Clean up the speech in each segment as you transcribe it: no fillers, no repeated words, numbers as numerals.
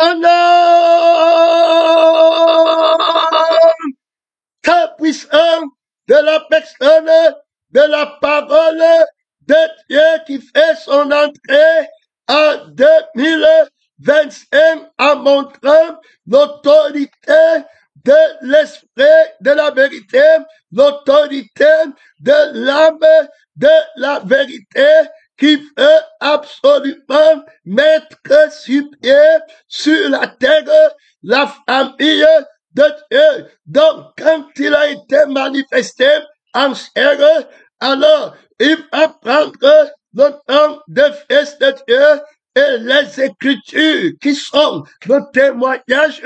au nom très puissant de la personne, de la parole de Dieu qui fait son entrée en 2025 en montrant l'autorité de l'esprit de la vérité, l'autorité de l'âme de la vérité qui veut absolument mettre sur pied sur la terre la famille de Dieu. Donc, quand il a été manifesté en chair, alors il va prendre le nom de Fils de Dieu et les Écritures qui sont le témoignage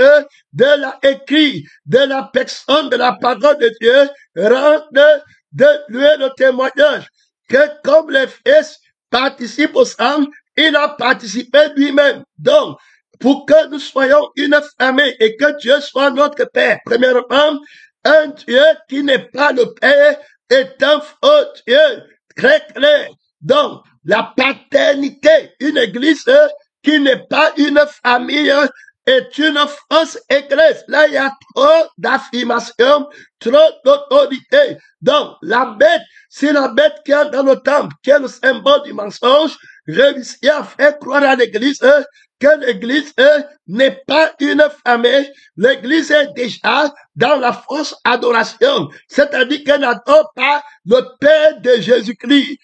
de la écrit, de la personne, de la parole de Dieu, rendent de lui le témoignage que comme les Fils participent au sang, il a participé lui-même. Donc, pour que nous soyons une famille et que Dieu soit notre Père, premièrement, un Dieu qui n'est pas le Père est un faux Dieu, très clair. Donc, la paternité, une église qui n'est pas une famille est une fausse église. Là, il y a trop d'affirmations, trop d'autorité. Donc, la bête, c'est la bête qui est dans le temple, qui est le symbole du mensonge, réussit à faire croire à l'église que l'église n'est pas une famille. L'église est déjà dans la fausse adoration. C'est-à-dire qu'elle n'adore pas le Père de Jésus-Christ.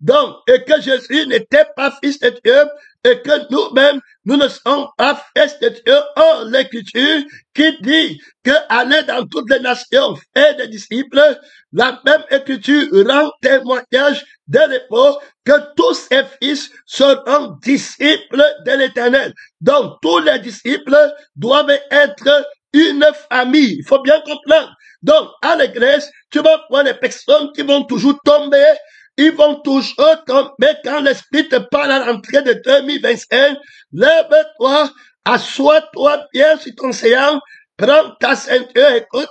Donc, et que Jésus n'était pas fils de Dieu, et que nous-mêmes, nous ne sommes pas fils de Dieu. Or, l'Écriture qui dit que aller dans toutes les nations, faire des disciples, la même Écriture rend témoignage de l'époque que tous ses fils seront disciples de l'Éternel. Donc, tous les disciples doivent être une famille. Il faut bien comprendre. Donc, à l'église, tu vas voir les personnes qui vont toujours tomber. Ils vont toujours tomber quand l'Esprit te parle à l'entrée de 2025. Lève-toi, assois-toi bien sur ton séant, prends ta ceinture, écoute.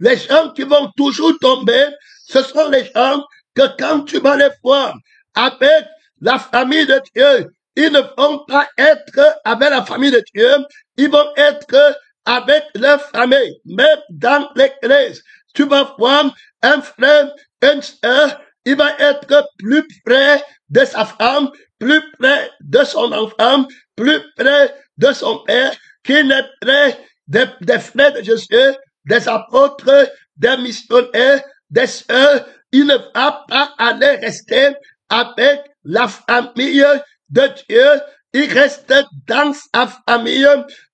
Les gens qui vont toujours tomber, ce sont les gens que quand tu vas les voir avec la famille de Dieu, ils ne vont pas être avec la famille de Dieu, ils vont être avec leur famille, même dans l'église. Tu vas voir un frère, une sœur, il va être plus près de sa femme, plus près de son enfant, plus près de son père, qu'il est près des frères de Jésus, des apôtres, des missionnaires, des sœurs. Il ne va pas aller rester avec la famille de Dieu. Il reste dans sa famille.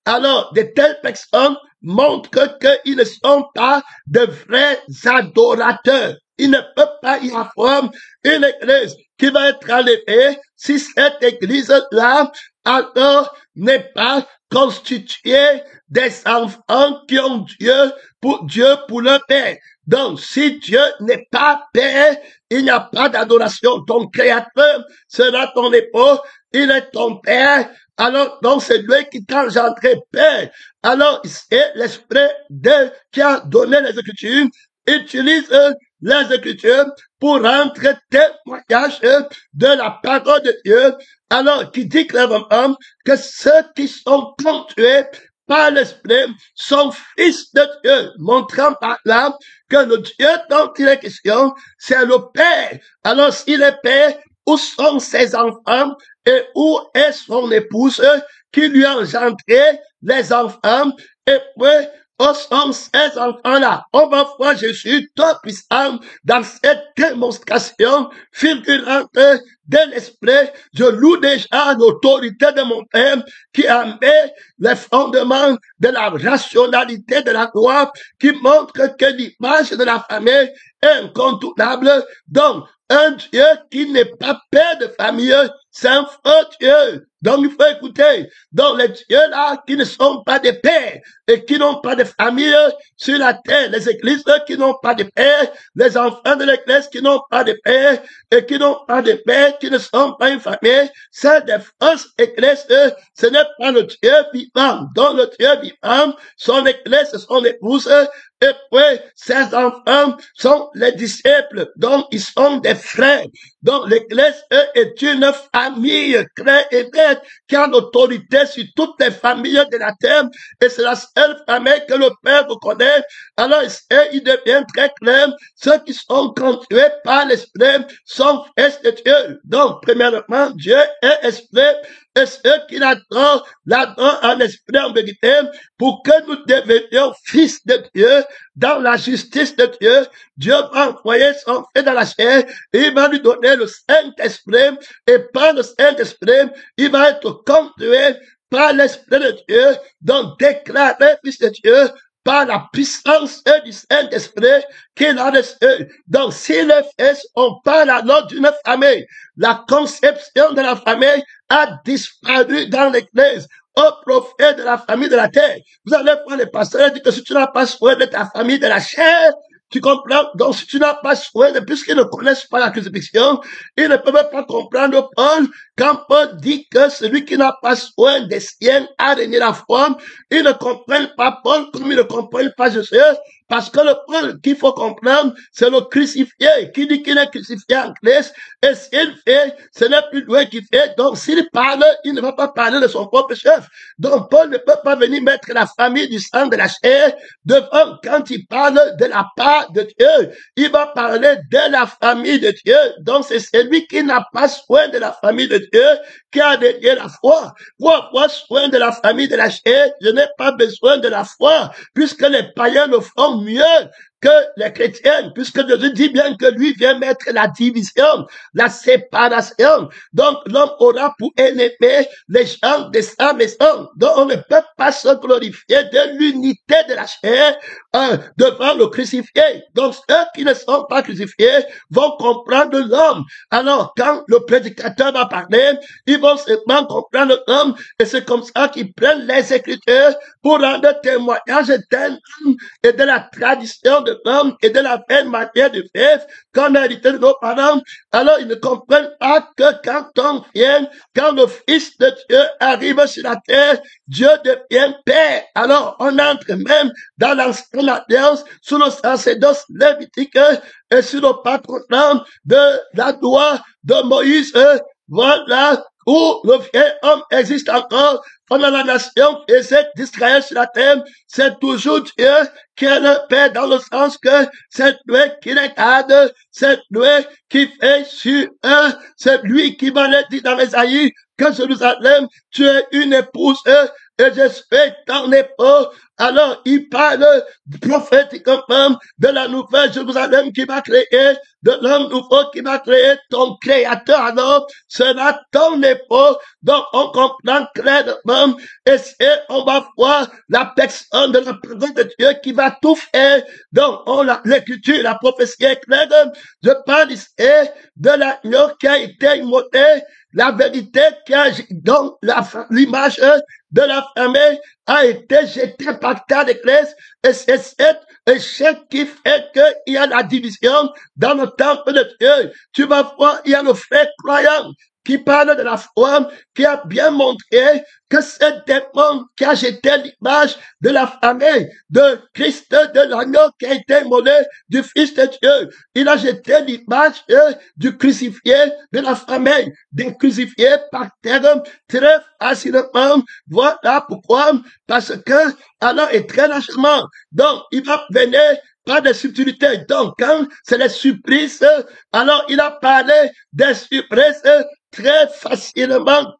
Alors, de telles personnes montrent qu'ils ne sont pas de vrais adorateurs. Il ne peut pas y avoir une église qui va être enlevée si cette église-là, alors, n'est pas constituée des enfants qui ont Dieu pour leur Père. Donc, si Dieu n'est pas Père, il n'y a pas d'adoration. Ton Créateur sera ton époux, il est ton Père. Alors, donc, c'est lui qui t'a engendré Père. Alors, c'est l'Esprit de qui a donné les Écritures, utilise les Écritures pour rendre témoignage de la parole de Dieu. Alors, qui dit clairement que ceux qui sont conduits par l'Esprit sont fils de Dieu, montrant par là que le Dieu dont il est question, c'est le Père. Alors, s'il est Père, où sont ses enfants et où est son épouse qui lui a engendré les enfants? Et puis, où sont ces enfants-là? On va voir Jésus tout puissant dans cette démonstration figurante de l'Esprit. Je loue déjà l'autorité de mon Père qui a mis les fondements de la rationalité de la loi, qui montre que l'image de la famille est incontournable. Donc, un Dieu qui n'est pas père de famille, c'est un faux Dieu. Donc, il faut écouter. Donc, les dieux-là qui ne sont pas des pères et qui n'ont pas de famille sur la terre, les églises qui n'ont pas de père, les enfants de l'église qui n'ont pas de père et qui n'ont pas de père, qui ne sont pas une famille, c'est des fausses églises. Ce n'est pas le Dieu vivant. Donc, le Dieu vivant, son église, son épouse, Et puis, ces enfants sont les disciples, donc ils sont des frères. Donc l'Église est une famille claire et nette qui a l'autorité sur toutes les familles de la terre. Et c'est la seule famille que le Père reconnaît. Alors, il devient très clair, ceux qui sont conduits par l'Esprit sont fils de Dieu. Donc, premièrement, Dieu est Esprit. Et ceux qui l'adorent en esprit, en vérité, pour que nous devenions fils de Dieu, dans la justice de Dieu. Dieu va envoyer son Fils dans la chair, et il va lui donner le Saint-Esprit, et par le Saint-Esprit, il va être conduit par l'Esprit de Dieu, donc déclaré fils de Dieu, par la puissance du Saint-Esprit qu'il a reçu. Donc, si les fils, on parle alors d'une famille, la conception de la famille a disparu dans l'Église. Au prophète de la famille de la terre. Vous allez voir les pasteurs dire que si tu n'as pas soin de ta famille de la chair, tu comprends? Donc, si tu n'as pas soin de, puisqu'ils ne connaissent pas la crucifixion, ils ne peuvent pas comprendre Paul, quand Paul dit que celui qui n'a pas soin des siens a renié la foi, ils ne comprennent pas Paul comme ils ne comprennent pas Jésus, parce que le Paul qu'il faut comprendre, c'est le crucifié, qui dit qu'il est crucifié en Christ, et s'il fait, ce n'est plus lui qui fait, donc s'il parle, il ne va pas parler de son propre chef. Donc Paul ne peut pas venir mettre la famille du sang de la chair devant quand il parle de la part de Dieu. Il va parler de la famille de Dieu. Donc c'est celui qui n'a pas soin de la famille de Dieu qui a dédié la foi. Pour avoir soin de la famille de la chair, je n'ai pas besoin de la foi, puisque les païens le font mieux que les chrétiens, puisque Jésus dit bien que lui vient mettre la division, la séparation. Donc, l'homme aura pour ennemi les gens de sa maison. Donc, on ne peut pas se glorifier de l'unité de la chair devant le crucifié. Donc, ceux qui ne sont pas crucifiés vont comprendre l'homme. Alors, quand le prédicateur va parler, ils vont seulement comprendre l'homme, et c'est comme ça qu'ils prennent les Écritures pour rendre témoignage d'un homme et de la tradition de l'homme et de la belle manière de vivre qu'on a hérité de nos parents. Alors ils ne comprennent pas que quand on vient, quand le Fils de Dieu arrive sur la terre, Dieu devient Père. Alors on entre même dans l'ancienne alliance sous le sacerdoce lévitique et sous le patronat de la loi de Moïse. Voilà où le vieil homme existe encore. Pendant la nation d'Israël sur la terre, c'est toujours Dieu qui est le Père, dans le sens que c'est lui qui les garde, c'est lui qui fait sur eux, c'est lui qui va les dire dans Ésaïe que Jérusalem, tu es une épouse et je suis ton époux. Alors, il parle prophétiquement de la nouvelle Jérusalem qui va créer, de l'homme nouveau qui va créer. Ton créateur, alors, sera ton époux. Donc, on comprend clairement, et on va voir la personne de la présence de Dieu qui va tout faire. Donc, l'écriture, la prophétie est claire. Je parle ici de l'agneau qui a été immolé, la vérité qui a, donc, l'image de la famille a été jetée par terre d'Église, et c'est cet échec qui fait qu'il y a la division dans le temple de Dieu. Tu vas voir, il y a le frère croyant qui parle de la foi, qui a bien montré que c'est démon qui a jeté l'image de la famille de Christ, de l'agneau qui a été immolé, du Fils de Dieu. Il a jeté l'image du crucifié, de la famille, des crucifiés par terre très facilement. Voilà pourquoi, parce que, alors, et très largement, donc, il va venir pas de subtilité. Donc, quand c'est les surprises, alors il a parlé des surprises très facilement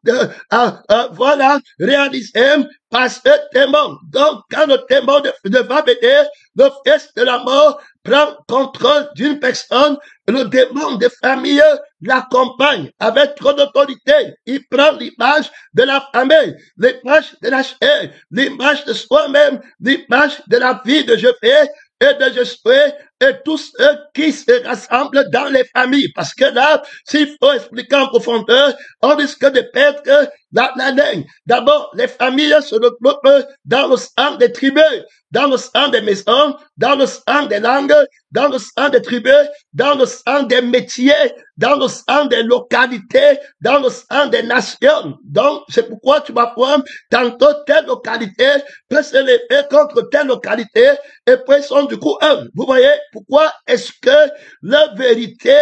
voilà, réalisé par ce démon. Donc, quand le démon va venir, le fils de la mort prend contrôle d'une personne, le démon de famille l'accompagne avec trop d'autorité. Il prend l'image de la famille, l'image de la chair, l'image de soi-même, l'image de la vie de Jésus et de Josué et tous ceux qui se rassemblent dans les familles. Parce que là, s'il faut expliquer en profondeur, on risque de perdre la ligne. D'abord, les familles se regroupent dans le sang des tribus, dans le sang des maisons, dans le sang des langues, dans le sang des tribus, dans le sang des métiers, dans le sang des localités, dans le sang des nations. Donc, c'est pourquoi tu vas voir tantôt telle localité peut se lever contre telle localité et puis ils sont du coup un. Vous voyez pourquoi est-ce que la vérité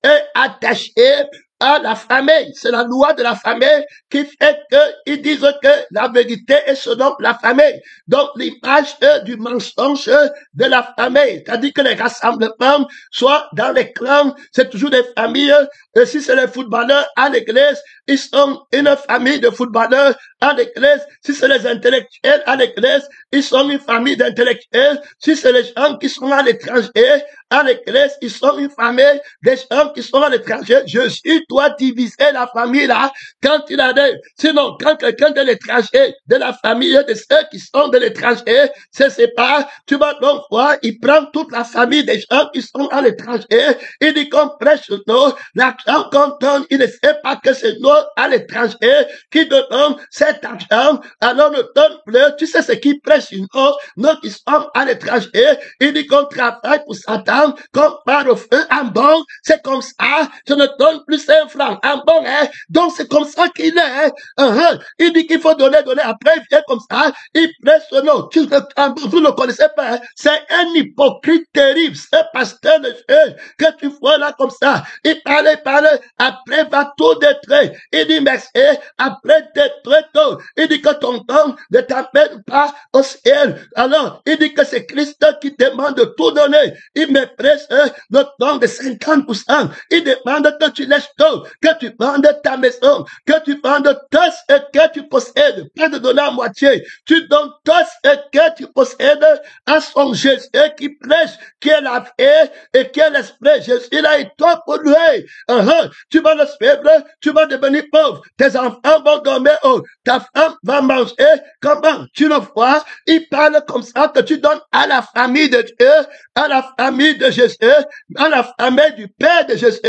est attachée à la famille? C'est la loi de la famille qui fait qu'ils disent que la vérité est selon la famille. Donc, l'image du mensonge de la famille, c'est-à-dire que les rassemblements, soit dans les clans, c'est toujours des familles. Et si c'est les footballeurs à l'église, ils sont une famille de footballeurs à l'église. Si c'est les intellectuels à l'église, ils sont une famille d'intellectuels. Si c'est les gens qui sont à l'étranger, à l'église, ils sont une famille des gens qui sont à l'étranger. Jésus doit diviser la famille là quand il a dit. Sinon, quand quelqu'un de l'étranger, de la famille de ceux qui sont de l'étranger, se sépare, tu vas donc voir, il prend toute la famille des gens qui sont à l'étranger. Il dit qu'on prêche nous, l'argent qu'on donne, il ne sait pas que c'est nous à l'étranger qui donnons cet argent. Alors ne donne plus, tu sais ce qui prêche nous qui sommes à l'étranger. Il dit qu'on travaille pour Satan, qu'on part au feu en bon, c'est comme ça, je ne donne plus 5 francs en bon, hein. Donc c'est comme ça qu'il est. Il dit qu'il faut donner, après il vient comme ça, il prêche ce nom. Vous ne connaissez pas, hein? C'est un hypocrite terrible, ce pasteur de Dieu que tu vois là comme ça. Il parle, après va tout détruire. Il dit merci, après détruire tout. Il dit que ton temps ne t'amène pas au ciel. Alors, il dit que c'est Christ qui demande de tout donner. Il me presse le temps de 50%. Il demande que tu laisses tout, que tu vendes ta maison, que tu vendes tout ce que tu possèdes, pas de donner à moitié. Tu donnes tout ce que tu possèdes à son Jésus qui prêche, qui est la vie et qui est l'esprit. Jésus là est toi pour lui. Tu vas le suivre, tu vas devenir pauvre. Tes enfants vont dormir haut. Ta femme va manger. Comment tu le vois? Il parle comme ça que tu donnes à la famille de Dieu, à la famille de Jésus, à la famille du Père de Jésus,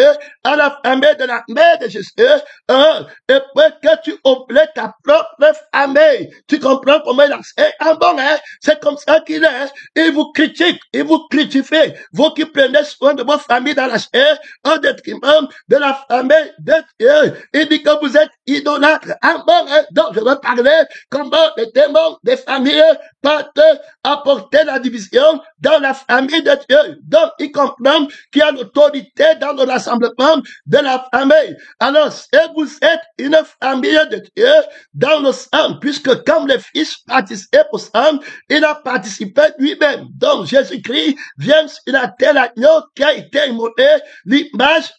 à la famille de la mère de Jésus, et puis que tu oublies ta propre famille. Tu comprends comment il a fait? Bon, hein? C'est comme ça qu'il est. Il vous critique, il vous critifie. Vous qui prenez soin de votre famille dans la chair, en détriment de la famille de Dieu. Il dit que vous êtes idolâtres. Bon, hein? Donc, je veux parler comment les démons des familles partent apporter la division dans la famille de Dieu. Donc, il comprend qu'il y a l'autorité dans le rassemblement de la famille. Alors, si vous êtes une famille de Dieu dans le sang, puisque comme le Fils participait au sang, il a participé lui-même. Donc, Jésus-Christ vient sur la terre l'agneau qui a été immolé, l'image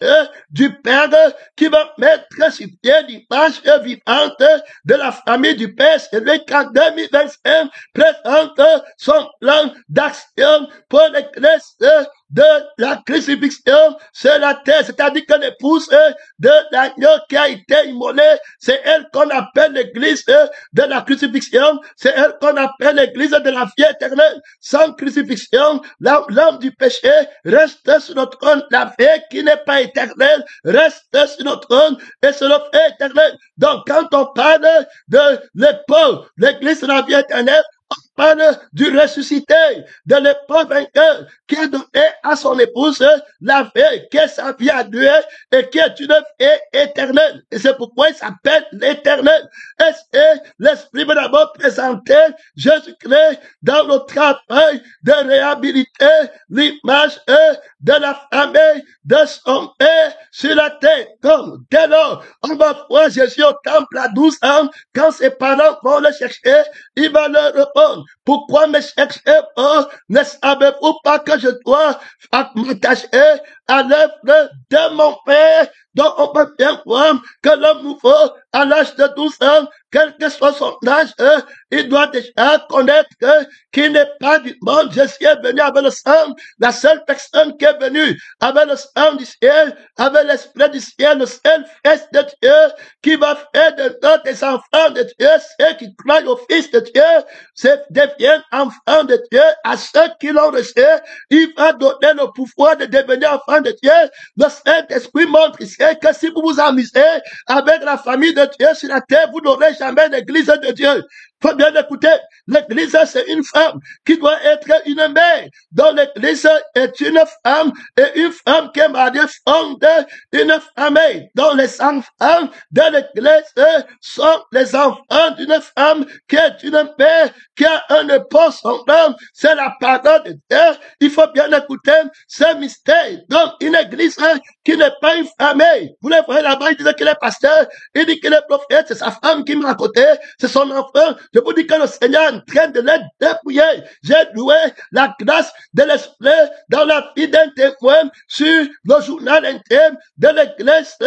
du Père qui va mettre sur pied l'image vivante de la famille du Père. C'est lui qu'en 2025 présente son plan d'action pour l'église de la crucifixion sur la terre, c'est-à-dire que l'épouse de l'agneau qui a été immolé, c'est elle qu'on appelle l'église de la crucifixion, c'est elle qu'on appelle l'église de la vie éternelle. Sans crucifixion, l'homme du péché reste sur notre trône, la vie qui n'est pas éternelle reste sur notre trône et sur notre vie éternelle. Donc quand on parle de l'époux, l'église de la vie éternelle, on parle du ressuscité, de l'époux vainqueur qui a donné à son épouse la vie, qui est sa vie à Dieu et qui est une vie éternelle. Et c'est pourquoi il s'appelle l'éternel. Et l'Esprit va d'abord présenter Jésus-Christ dans le travail de réhabiliter l'image de la famille de son Père sur la terre. Comme dès lors, on va voir Jésus au temple à 12 ans, quand ses parents vont le chercher, il va leur répondre, pourquoi me cherchez-vous? Ne savez-vous pas que je dois m'attacher à l'œuvre de mon Père? Donc on peut bien voir que l'homme nouveau, à l'âge de 12 ans, quel que soit son âge, il doit déjà connaître qu'il n'est pas du monde. Jésus est venu avec le sang, la seule personne qui est venue avec le sang du ciel, avec l'esprit du ciel, le seul Fils de Dieu, qui va faire de nous des enfants de Dieu, ceux qui croient au Fils de Dieu, c'est des deviennent enfants de Dieu. À ceux qui l'ont reçu, il va donner le pouvoir de devenir enfants de Dieu. Le Saint-Esprit montre ici que si vous vous amusez avec la famille de Dieu sur la terre, vous n'aurez jamais l'église de Dieu. Faut bien écouter, l'église c'est une femme qui doit être une mère. Donc l'église est une femme et une femme qui est mariée fonde une famille. Donc les enfants de l'église sont les enfants d'une femme qui est une mère, qui a un époux, son homme. C'est la parole de Dieu. Il faut bien écouter ce mystère. Donc une église qui n'est pas une famille. Vous le voyez là-bas, il dit qu'il est pasteur, il dit qu'il est prophète, c'est sa femme qui m'a à côté, c'est son enfant. Je vous dis que le Seigneur est en train de les dépouiller. J'ai loué la grâce de l'Esprit dans la vie d'un témoin sur le journal intime de l'église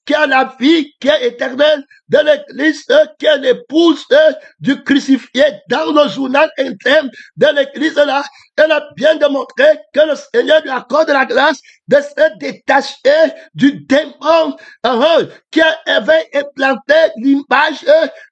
qui a la vie qui est éternelle, de l'église qui est l'épouse du crucifié. Dans le journal intime de l'église là, elle a bien démontré que le Seigneur lui accorde la grâce de se détacher du démon qui avait implanté l'image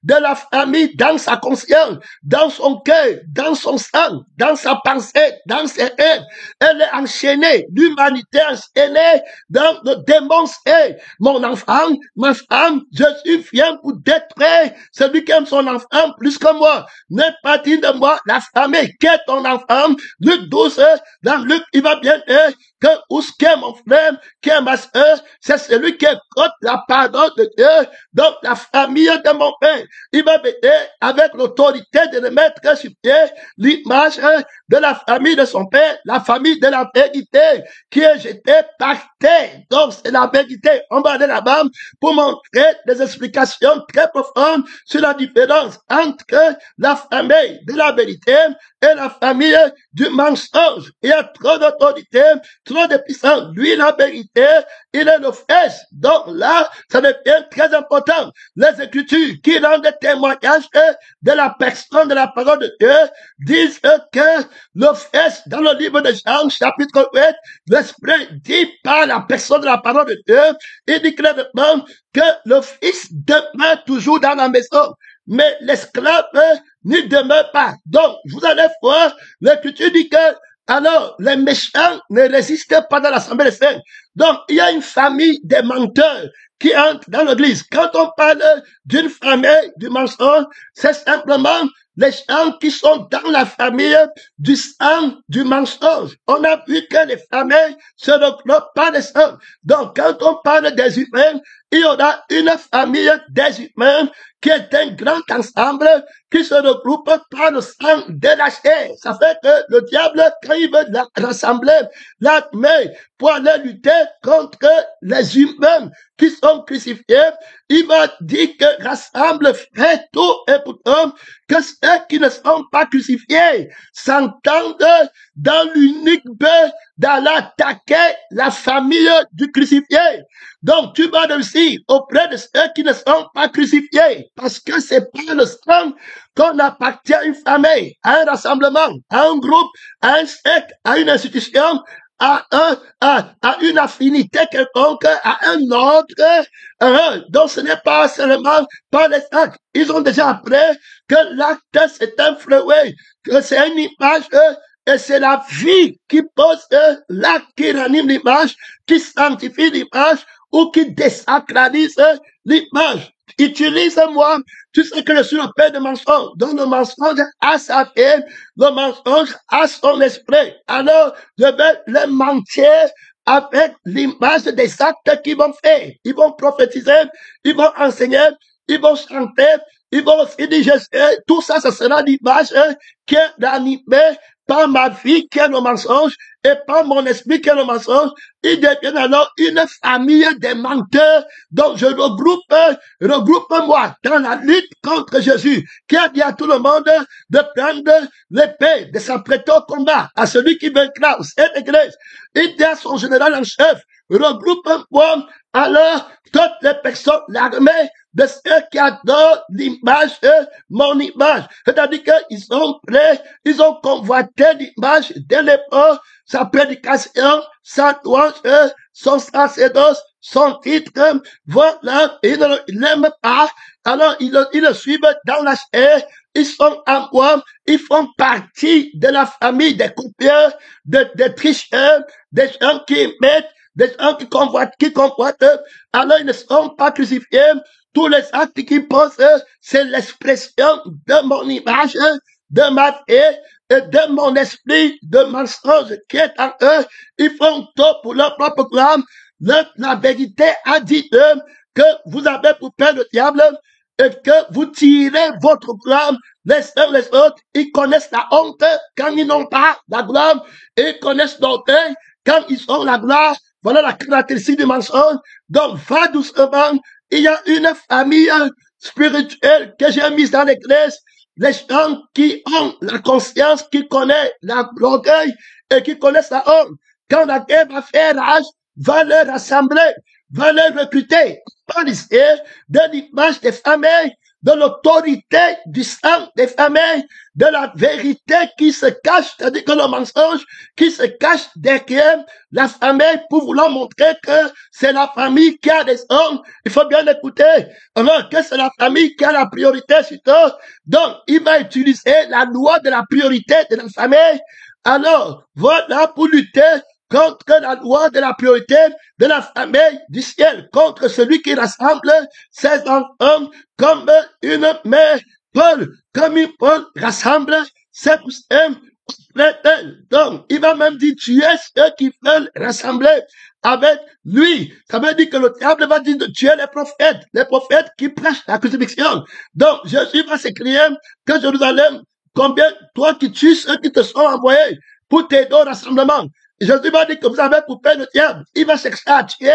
de la famille dans sa conscience, dans son cœur, dans son sang, dans sa pensée, dans ses rêves. Elle est enchaînée, l'humanité enchaînée dans le démon. C'est mon enfant, ma femme, je suis fier pour détruire celui qui aime son enfant plus que moi. N'est pas dit de moi la famille qui est ton enfant. Luc 12, dans Luc, il va bien dire que où ce qui est mon frère, qui est ma soeur, c'est celui qui écoute la parole de Dieu. Donc la famille de mon père, il va m'aider avec l'autorité de le mettre sur pied l'image de la famille de son père, la famille de la vérité qui est jetée par terre. Donc c'est la vérité. On va aller là-bas pour montrer des explications très profondes sur la différence entre la famille de la vérité et la famille du mensonge. Il y a trop d'autorité, trop de puissance. Lui, la vérité, il est le fils. Donc là, ça devient très important. Les Écritures qui rendent témoignage de la personne de la parole de Dieu disent que le fils, dans le livre de Jean, chapitre 8, l'Esprit dit par la personne de la parole de Dieu, il dit clairement que le fils demeure toujours dans la maison, mais l'esclave n'y demeure pas. Donc, vous allez voir, l'Écriture dit que alors, les méchants ne résistent pas dans l'assemblée des saints. Donc, il y a une famille de menteurs qui entrent dans l'église. Quand on parle d'une famille du mensonge, c'est simplement les gens qui sont dans la famille du sang du mensonge. On a vu que les familles se regroupent par les sangs. Donc, quand on parle des humains, il y aura une famille des humains qui est un grand ensemble qui se regroupe par le sang de la chair. Ça fait que le diable, quand il veut rassembler l'armée pour aller lutter contre les humains qui sont crucifiés, il va dire que rassemble frère tout et pourtant que ceux qui ne sont pas crucifiés s'entendent dans l'unique but d'aller attaquer la famille du crucifié. Donc tu vas réussir auprès de ceux qui ne sont pas crucifiés parce que c'est par le sang qu'on appartient à une famille, à un rassemblement, à un groupe, à un secte, à une institution, à une affinité quelconque, à un ordre. Donc ce n'est pas seulement par les actes. Ils ont déjà appris que l'acte c'est un fruit, que c'est une image, et c'est la vie qui pose l'acte, qui ranime l'image, qui sanctifie l'image ou qui désacralise l'image. Utilise-moi, tu sais que je suis le père de mensonge. Donc le mensonge a sa vie, le mensonge a son esprit. Alors, je vais les mentir avec l'image des actes qu'ils vont faire. Ils vont prophétiser, ils vont enseigner, ils vont chanter, ils vont aussi dire, tout ça, ce sera l'image qui est animée par ma vie qui est le mensonge et par mon esprit qui est le mensonge. Ils deviennent alors une famille de menteurs. Donc je regroupe-moi dans la lutte contre Jésus, qui a dit à tout le monde de prendre l'épée, de s'apprêter au combat à celui qui vaincra cette église. Il dit à son général en chef, regroupe-moi alors toutes les personnes, l'armée de ceux qui adorent l'image de mon image. C'est-à-dire qu'ils sont prêts, ils ont convoité l'image de l'époque, sa prédication, sa louange, son sacerdoce, son titre, voilà, ils ne l'aiment pas, alors ils le suivent dans la chair, ils sont à moi, ils font partie de la famille des copieurs, des tricheurs, des gens qui mettent, des gens qui convoitent, alors ils ne seront pas crucifiés. Tous les actes qu'ils posent, c'est l'expression de mon image, de ma vie et de mon esprit de mensonge qui est en eux. Ils font tout pour leur propre gloire. La vérité a dit eux que vous avez pour père le diable et que vous tirez votre gloire les uns les autres. Ils connaissent la honte quand ils n'ont pas la gloire et ils connaissent l'orgueil quand ils ont la gloire. Voilà la caractéristique du mensonge. Donc, va doucement. Il y a une famille spirituelle que j'ai mise dans l'église. Les gens qui ont la conscience, qui connaissent l'orgueil et qui connaissent la honte. Quand la guerre va faire rage, va les rassembler, va les recruter. Policiers de l'image des familles, de l'autorité du sang des familles, de la vérité qui se cache, c'est-à-dire que le mensonge qui se cache derrière la famille pour vouloir montrer que c'est la famille qui a des hommes. Il faut bien écouter. Alors que c'est la famille qui a la priorité sur tout. Donc, il va utiliser la loi de la priorité de la famille. Alors, voilà pour lutter contre la loi de la priorité de la famille du ciel, contre celui qui rassemble ses enfants comme une mère. Paul, comme Paul rassemble ses poussins auprès d'elle. Donc, il va même dire, tu es ceux qui veulent rassembler avec lui. Ça veut dire que le diable va dire de tuer les prophètes qui prêchent la crucifixion. Donc, Jésus va s'écrire que Jérusalem, combien toi qui tues ceux qui te sont envoyés pour t'aider au rassemblement. Jésus va dire que vous avez pour père le diable. Il va chercher à tuer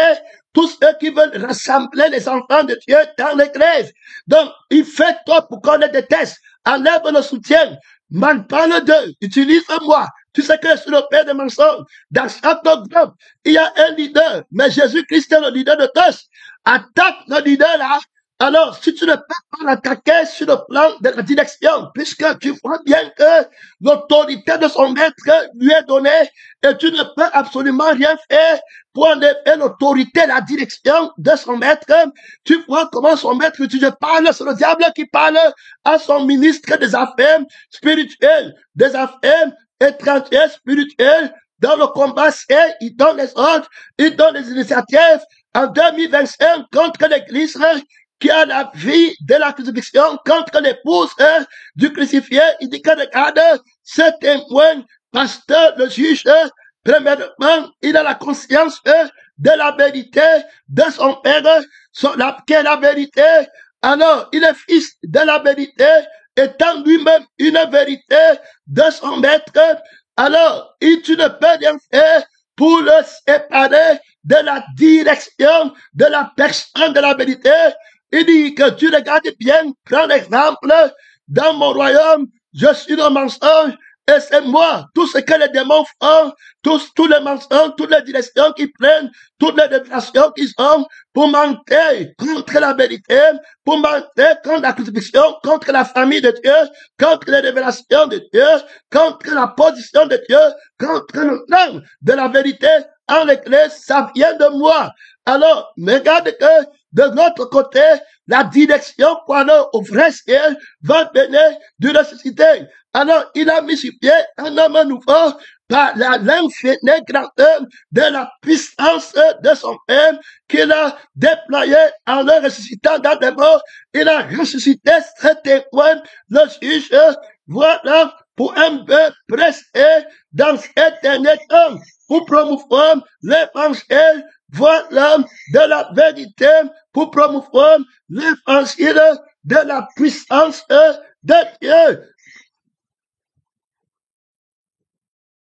tous ceux qui veulent rassembler les enfants de Dieu dans l'église. Donc, il fait tout pour qu'on les déteste. Enlève le soutien. Man parle d'eux. Utilise-moi. Tu sais que je suis le père des mensonges. Dans chaque groupe, il y a un leader. Mais Jésus-Christ est le leader de tous. Attaque le leader là. Alors, si tu ne peux pas l'attaquer sur le plan de la direction, puisque tu vois bien que l'autorité de son maître lui est donnée et tu ne peux absolument rien faire pour enlever l'autorité, la direction de son maître, tu vois comment son maître, tu parles, c'est le diable qui parle à son ministre des affaires spirituelles, des affaires étrangères spirituelles. Dans le combat, il donne les ordres, il donne les initiatives en 2025 contre l'église qui a la vie de la crucifixion contre l'épouse du crucifié. Il dit que regarde, ce témoin, pasteur, le juge, premièrement, il a la conscience de la vérité de son père, qui est la vérité. Alors, il est fils de la vérité, étant lui-même une vérité de son maître. Alors, tu ne peux rien faire pour le séparer de la direction de la personne de la vérité. Il dit que tu regardes bien, prends l'exemple, dans mon royaume, je suis le mensonge, et c'est moi, tout ce que les démons font, tous les mensonges, toutes les directions qu'ils prennent, toutes les déviations qu'ils ont, pour mentir contre la vérité, pour mentir contre la crucifixion, contre la famille de Dieu, contre les révélations de Dieu, contre la position de Dieu, contre le plan de la vérité en l'église, ça vient de moi. Alors, regarde que de l'autre côté, la direction pour aller au vrai ciel va venir du ressuscité. Alors, il a mis sur pied un homme nouveau par la l'infinie grandeur de la puissance de son Père qu'il a déployé en le ressuscitant dans les morts. Il a ressuscité ce témoin, le juge, voilà, pour un peu pressé dans cet dernier temps, pour promouvoir l'évangile, voilà, de la vérité, pour promouvoir l'évangile de la puissance de Dieu.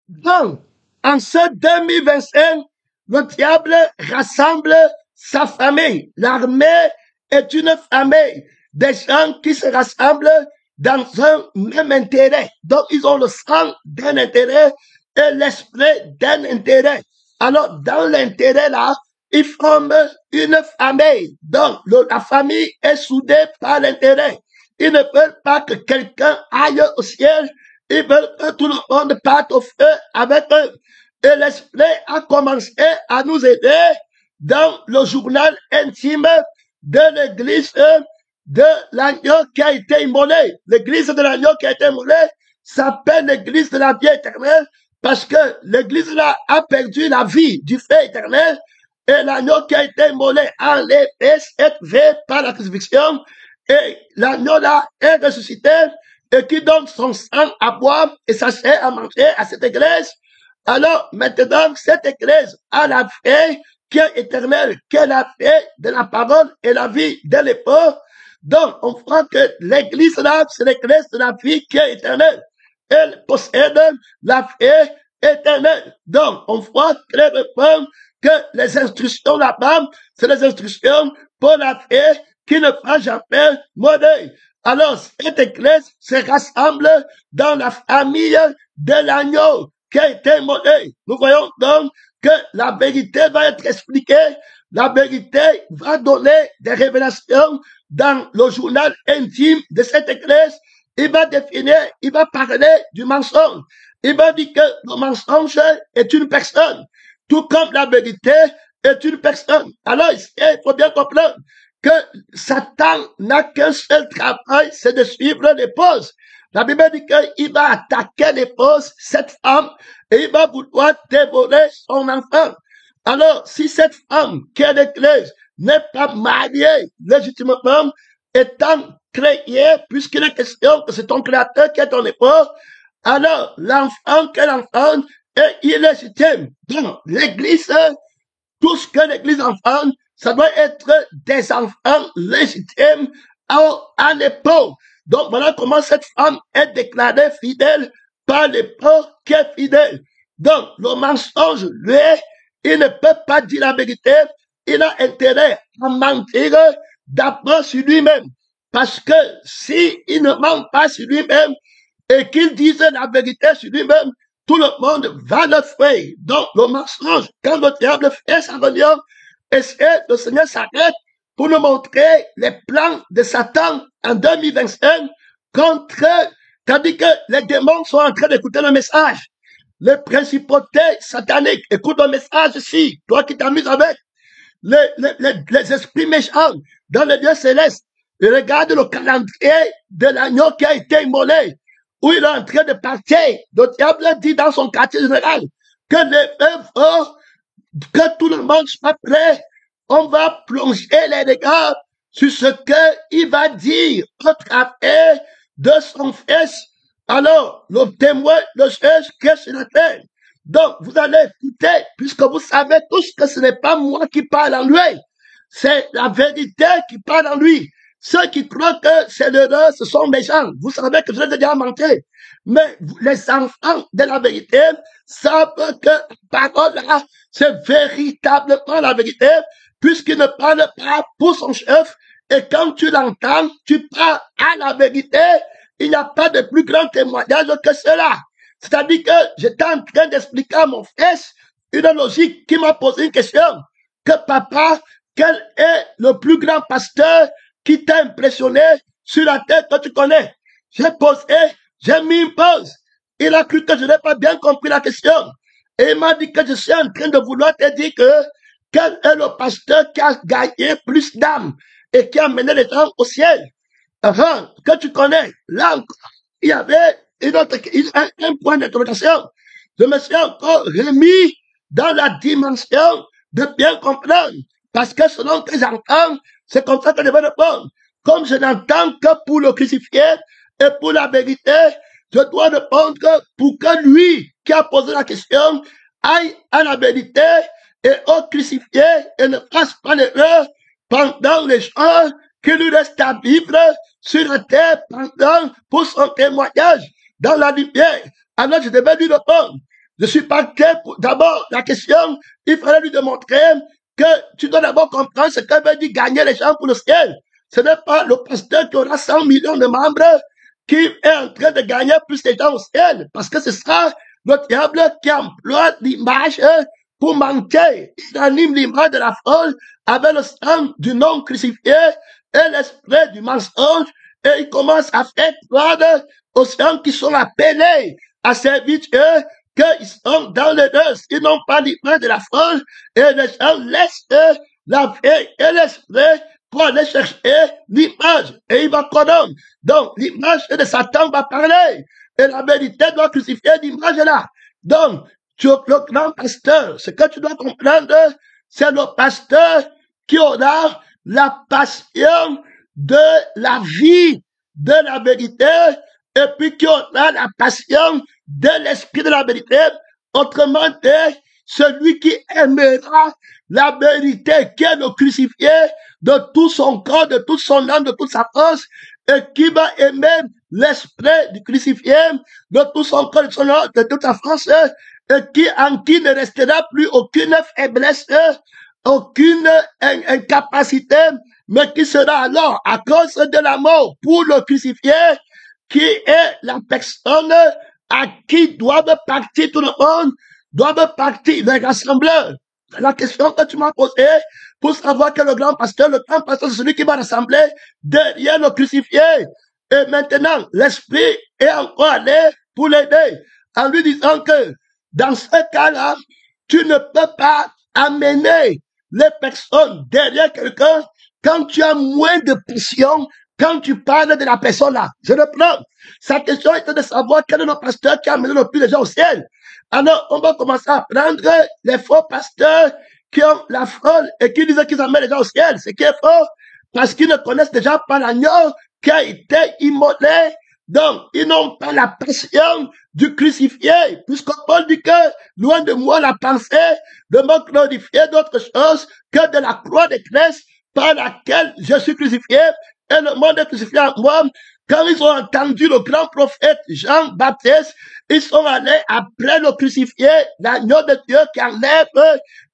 Donc, en ce 2025, le diable rassemble sa famille. L'armée est une famille, des gens qui se rassemblent dans un même intérêt. Donc, ils ont le sang d'un intérêt et l'esprit d'un intérêt. Alors, dans l'intérêt là, ils forment une famille. Donc, la famille est soudée par l'intérêt. Ils ne veulent pas que quelqu'un aille au ciel. Ils veulent que tout le monde parte au feu avec eux. Et l'esprit a commencé à nous aider dans le journal intime de l'église de l'agneau qui a été immolé. L'église de l'agneau qui a été immolé s'appelle l'église de la vie éternelle parce que l'église là a perdu la vie du fait éternel et l'agneau qui a été immolé a enlevé cette vie par la crucifixion et l'agneau là est ressuscité et qui donne son sang à boire et sa chair à manger à cette église. Alors maintenant, cette église a la vie qui est éternelle, qui est la vie de la parole et la vie de l'époque. Donc, on voit que l'église là, c'est l'église de la vie qui est éternelle. Elle possède la vie éternelle. Donc, on voit clairement que les instructions là-bas, c'est les instructions pour la vie qui ne va jamais mourir. Alors, cette église se rassemble dans la famille de l'agneau qui a été mourir. Nous voyons donc que la vérité va être expliquée, la vérité va donner des révélations dans le journal intime de cette église. Il va définir, il va parler du mensonge. Il va dire que le mensonge est une personne, tout comme la vérité est une personne. Alors, il faut bien comprendre que Satan n'a qu'un seul travail, c'est de suivre l'épouse. La Bible dit qu'il va attaquer l'épouse, cette femme, et il va vouloir dévorer son enfant. Alors, si cette femme qui est l'église n'est pas mariée légitimement, étant créée, puisqu'il est question que c'est ton créateur qui est ton épouse, alors l'enfant qu'elle enfante est illégitime. Donc, l'église, tout ce que l'église enfante, ça doit être des enfants légitimes à l'époque. Donc voilà comment cette femme est déclarée fidèle par l'époque qui est fidèle. Donc le mensonge, lui, il ne peut pas dire la vérité, il a intérêt à mentir d'abord sur lui-même. Parce que si il ne ment pas sur lui-même et qu'il dise la vérité sur lui-même, tout le monde va le faire. Donc le mensonge, quand le diable fait sa réunion, et le Seigneur s'arrête pour nous montrer les plans de Satan en 2025 contre, c'est-à-dire que les démons sont en train d'écouter le message. Les principautés sataniques écoutent le message ici. Toi qui t'amuses avec les esprits méchants dans les lieux célestes. Et regarde le calendrier de l'agneau qui a été immolé, où il est en train de partir. Le diable dit dans son quartier général que les œuvres, que tout le monde soit prêt. On va plonger les regards sur ce qu'il va dire au travers de son fils. Alors, le témoin, le juge qui est sur la terre. Donc, vous allez écouter, puisque vous savez tous que ce n'est pas moi qui parle en lui. C'est la vérité qui parle en lui. Ceux qui croient que c'est l'erreur, ce sont les gens. Vous savez que je l'ai déjà menté. Mais les enfants de la vérité savent que la parole là, c'est véritablement la vérité, puisqu'il ne parle pas pour son chef. Et quand tu l'entends, tu parles à la vérité. Il n'y a pas de plus grand témoignage que cela. C'est-à-dire que j'étais en train d'expliquer à mon fils une logique qui m'a posé une question. Que papa, quel est le plus grand pasteur qui t'a impressionné sur la terre que tu connais? J'ai posé, j'ai mis une pause. Il a cru que je n'ai pas bien compris la question. Et il m'a dit que je suis en train de vouloir te dire que quel est le pasteur qui a gagné plus d'âmes et qui a mené les gens au ciel? Enfin, que tu connais. Là encore, il y avait un point d'interrogation. Je me suis encore remis dans la dimension de bien comprendre. Parce que selon tes enfants, c'est comme ça que je vais répondre. Comme je n'entends que pour le crucifier et pour la vérité, je dois répondre pour que lui qui a posé la question aille à la vérité et au crucifié et ne fasse pas l'erreur pendant les jours qui lui reste à vivre sur la terre pendant pour son témoignage dans la lumière. Alors je devais lui répondre. Je suis parti pour d'abord la question, il fallait lui démontrer que tu dois d'abord comprendre ce que veut dire gagner les gens pour le ciel. Ce n'est pas le pasteur qui aura 100 millions de membres qui est en train de gagner plus de gens au ciel, parce que ce sera le diable qui emploie l'image pour mentir. Il anime l'image de la folle avec le sang du non crucifié et l'esprit du mensonge, et il commence à faire croire aux gens qui sont appelés à servir Dieu qu'ils sont dans le deuil, ils n'ont pas l'image de la folle, et les gens laissent la vie et l'esprit pour aller chercher l'image et il va connaître. Donc, l'image de Satan va parler et la vérité doit crucifier l'image là. Donc, le grand pasteur, ce que tu dois comprendre, c'est le pasteur qui aura la passion de la vie, de la vérité, et puis qui aura la passion de l'esprit de la vérité. Autrement dit, celui qui aimera la vérité, qui est le crucifié de tout son corps, de toute son âme, de toute sa force, et qui va aimer l'esprit du crucifié de tout son corps, de son âme, de toute sa force, et en qui ne restera plus aucune faiblesse, aucune incapacité, mais qui sera alors, à cause de la mort pour le crucifié, qui est la personne à qui doivent partir tout le monde, doivent partir les rassembleurs. La question que tu m'as posée pour savoir que le grand pasteur, c'est celui qui va rassembler derrière le crucifié. Et maintenant, l'esprit est encore allé pour l'aider en lui disant que dans ce cas-là, tu ne peux pas amener les personnes derrière quelqu'un quand tu as moins de pression, quand tu parles de la personne là. Je reprends. Sa question était de savoir quel est le pasteur qui a amené le plus de gens au ciel. Alors, on va commencer à prendre les faux pasteurs qui ont la fraude et qui disent qu'ils amènent les gens au ciel. Ce qui est faux, parce qu'ils ne connaissent déjà pas l'agneau qui a été immolé. Donc, ils n'ont pas la passion du crucifié, puisque Paul dit que, loin de moi la pensée de me glorifier d'autre chose que de la croix de Christ par laquelle je suis crucifié et le monde est crucifié en moi. Quand ils ont entendu le grand prophète Jean-Baptiste, ils sont allés après le crucifié, l'agneau de Dieu qui enlève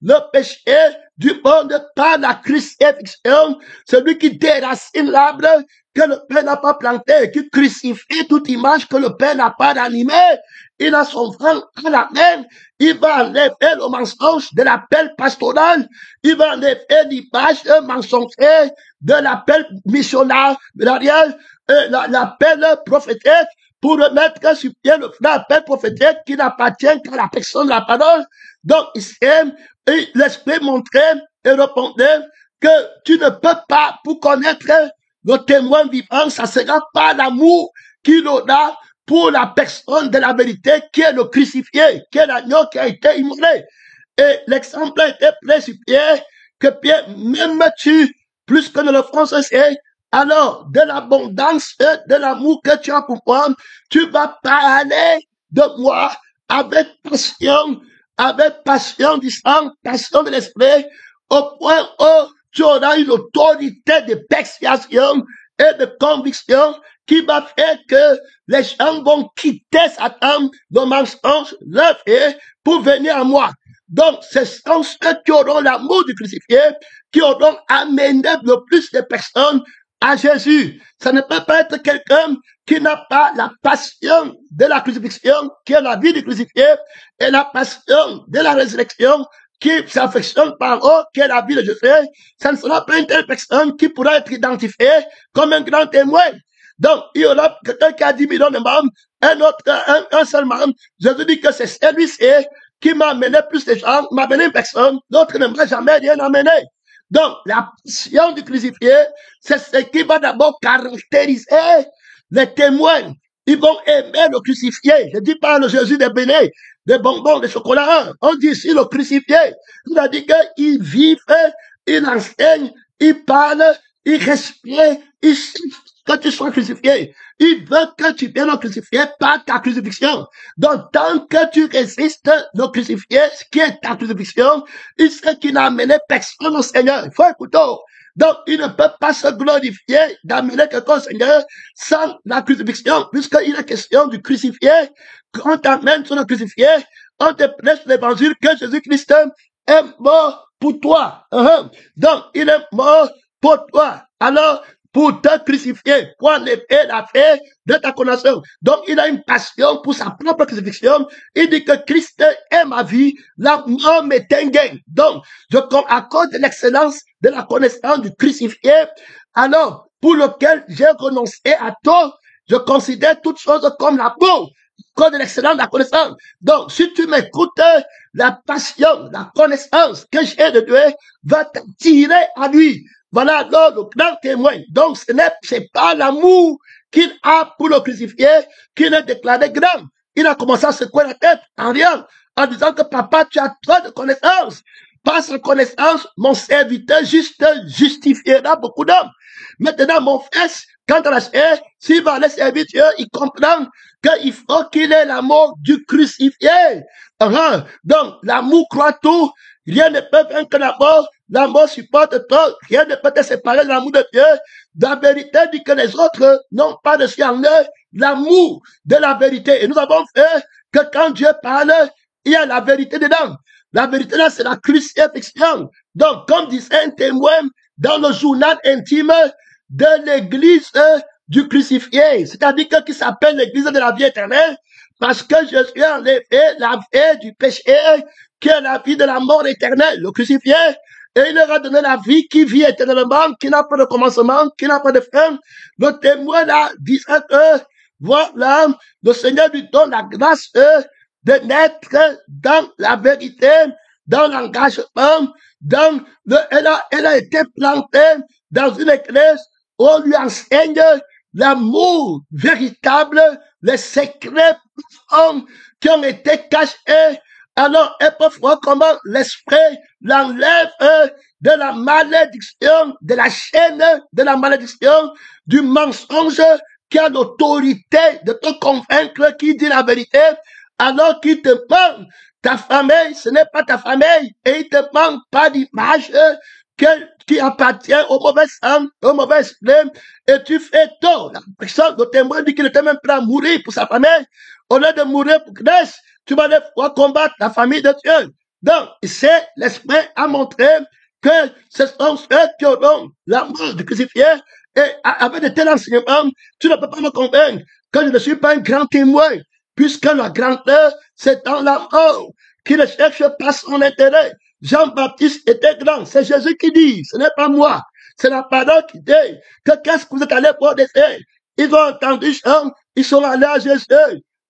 le péché du monde par la crucifixion, celui qui déracine l'arbre que le Père n'a pas planté, qui crucifie toute image que le Père n'a pas animée. Il a son franc à la main. Il va enlever le mensonge de l'appel pastoral. Il va enlever l'image mensongère de l'appel missionnaire, l'appel prophétique, pour remettre sur pied le l'appel prophétique qui n'appartient qu'à la personne de la parole. Donc, l'esprit montrait et répondait que tu ne peux pas, pour connaître le témoin vivant, ça sera pas l'amour qu'il aura pour la personne de la vérité qui est le crucifié, qui est l'agneau qui a été immolé. Et l'exemple a été pris sur Pierre, que Pierre, même tu, plus que ne le français, alors de l'abondance et de l'amour que tu as pour moi, tu vas parler de moi avec passion du sang, passion de l'esprit, au point où tu auras une autorité de persuasion et de conviction qui va faire que les gens vont quitter Satan, le mensonge, l'œuvre, pour venir à moi. Donc, ce sont ceux qui auront l'amour du crucifié, qui auront amené le plus de personnes à Jésus. Ça ne peut pas être quelqu'un qui n'a pas la passion de la crucifixion, qui est la vie du crucifié, et la passion de la résurrection, qui s'affectionne par eux, qui est la vie de Jésus. Ça ne sera pas une telle personne qui pourra être identifiée comme un grand témoin. Donc, il y aura quelqu'un qui a 10 millions de membres, un seul membre. Jésus dit que c'est celui-ci qui m'a amené plus de gens, m'a amené une personne, l'autre ne m'a jamais rien amené. Donc, la passion du crucifié, c'est ce qui va d'abord caractériser les témoins. Ils vont aimer le crucifié. Je dis pas le Jésus des béné, des bonbons, des chocolats. On dit ici le crucifié. Il a dit qu'il vit, il enseigne, il parle, il respire, il que tu sois crucifié. Il veut que tu viennes le crucifier par ta crucifixion. Donc, tant que tu résistes le crucifié, ce qui est ta crucifixion, il sait qu'il n'a amené personne au Seigneur. Il faut écouter. Donc, il ne peut pas se glorifier d'amener quelqu'un au Seigneur sans la crucifixion, puisqu'il est question du crucifié. Quand on t'amène sur le crucifié, on te prêche l'évangile que Jésus-Christ est mort pour toi. Donc, il est mort pour toi. Alors, pour te crucifier, pour enlever la paix de ta connaissance. Donc, il a une passion pour sa propre crucifixion. Il dit que Christ est ma vie, la mort m'est un gain. Donc, à cause de l'excellence de la connaissance du crucifié, alors, pour lequel j'ai renoncé à tout, je considère toutes choses comme la boue, à cause de l'excellence de la connaissance. Donc, si tu m'écoutes, la passion, la connaissance que j'ai de Dieu va t'attirer à lui. Voilà alors le grand témoin. Donc, c'est pas l'amour qu'il a pour le crucifié qu'il a déclaré grand. Il a commencé à secouer la tête en rien, en disant que papa, tu as trop de connaissances. Par sa connaissance, mon serviteur juste justifiera beaucoup d'hommes. Maintenant, mon fils, quand on a s'il va aller servir Dieu, il comprend qu'il faut qu'il ait l'amour du crucifié. Donc, l'amour croit tout. Rien ne peut vaincre l'amour. L'amour supporte tout. Rien ne peut te séparer de l'amour de Dieu. La vérité dit que les autres n'ont pas de en eux l'amour de la vérité. Et nous avons fait que quand Dieu parle, il y a la vérité dedans. La vérité là, c'est la crucifixion. Donc, comme disait un témoin dans le journal intime de l'église du crucifié, c'est-à-dire que qui s'appelle l'église de la vie éternelle, parce que je suis enlevé la vie du péché, qui est la vie de la mort éternelle, le crucifié, et il leur a donné la vie qui vit éternellement, qui n'a pas de commencement, qui n'a pas de fin. Le témoin là disait que, voilà, le Seigneur lui donne la grâce de naître dans la vérité, dans l'engagement, elle a été plantée dans une église où on lui enseigne l'amour véritable, les secrets profonds qui ont été cachés. Alors, elle peut voir comment l'esprit l'enlève de la malédiction, de la chaîne, de la malédiction, du mensonge qui a l'autorité de te convaincre qui dit la vérité, alors qu'il te manque ta famille, ce n'est pas ta famille, et il te manque pas d'image qui appartient au mauvais sang, au mauvais esprit, et tu fais tort. La personne, le témoin dit qu'il était même prêt à mourir pour sa famille, au lieu de mourir pour Christ, tu vas devoir combattre la famille de Dieu. Donc, c'est l'esprit à montrer que ce sont ceux qui auront la mort du crucifié, et avec de tels enseignements, tu ne peux pas me convaincre que je ne suis pas un grand témoin, puisque la grandeur, c'est dans la mort, qui ne cherche pas son intérêt. Jean-Baptiste était grand, c'est Jésus qui dit, ce n'est pas moi, c'est la parole qui dit, que qu'est-ce que vous êtes allés pour descendre? Ils ont entendu chant, ils sont allés à Jésus.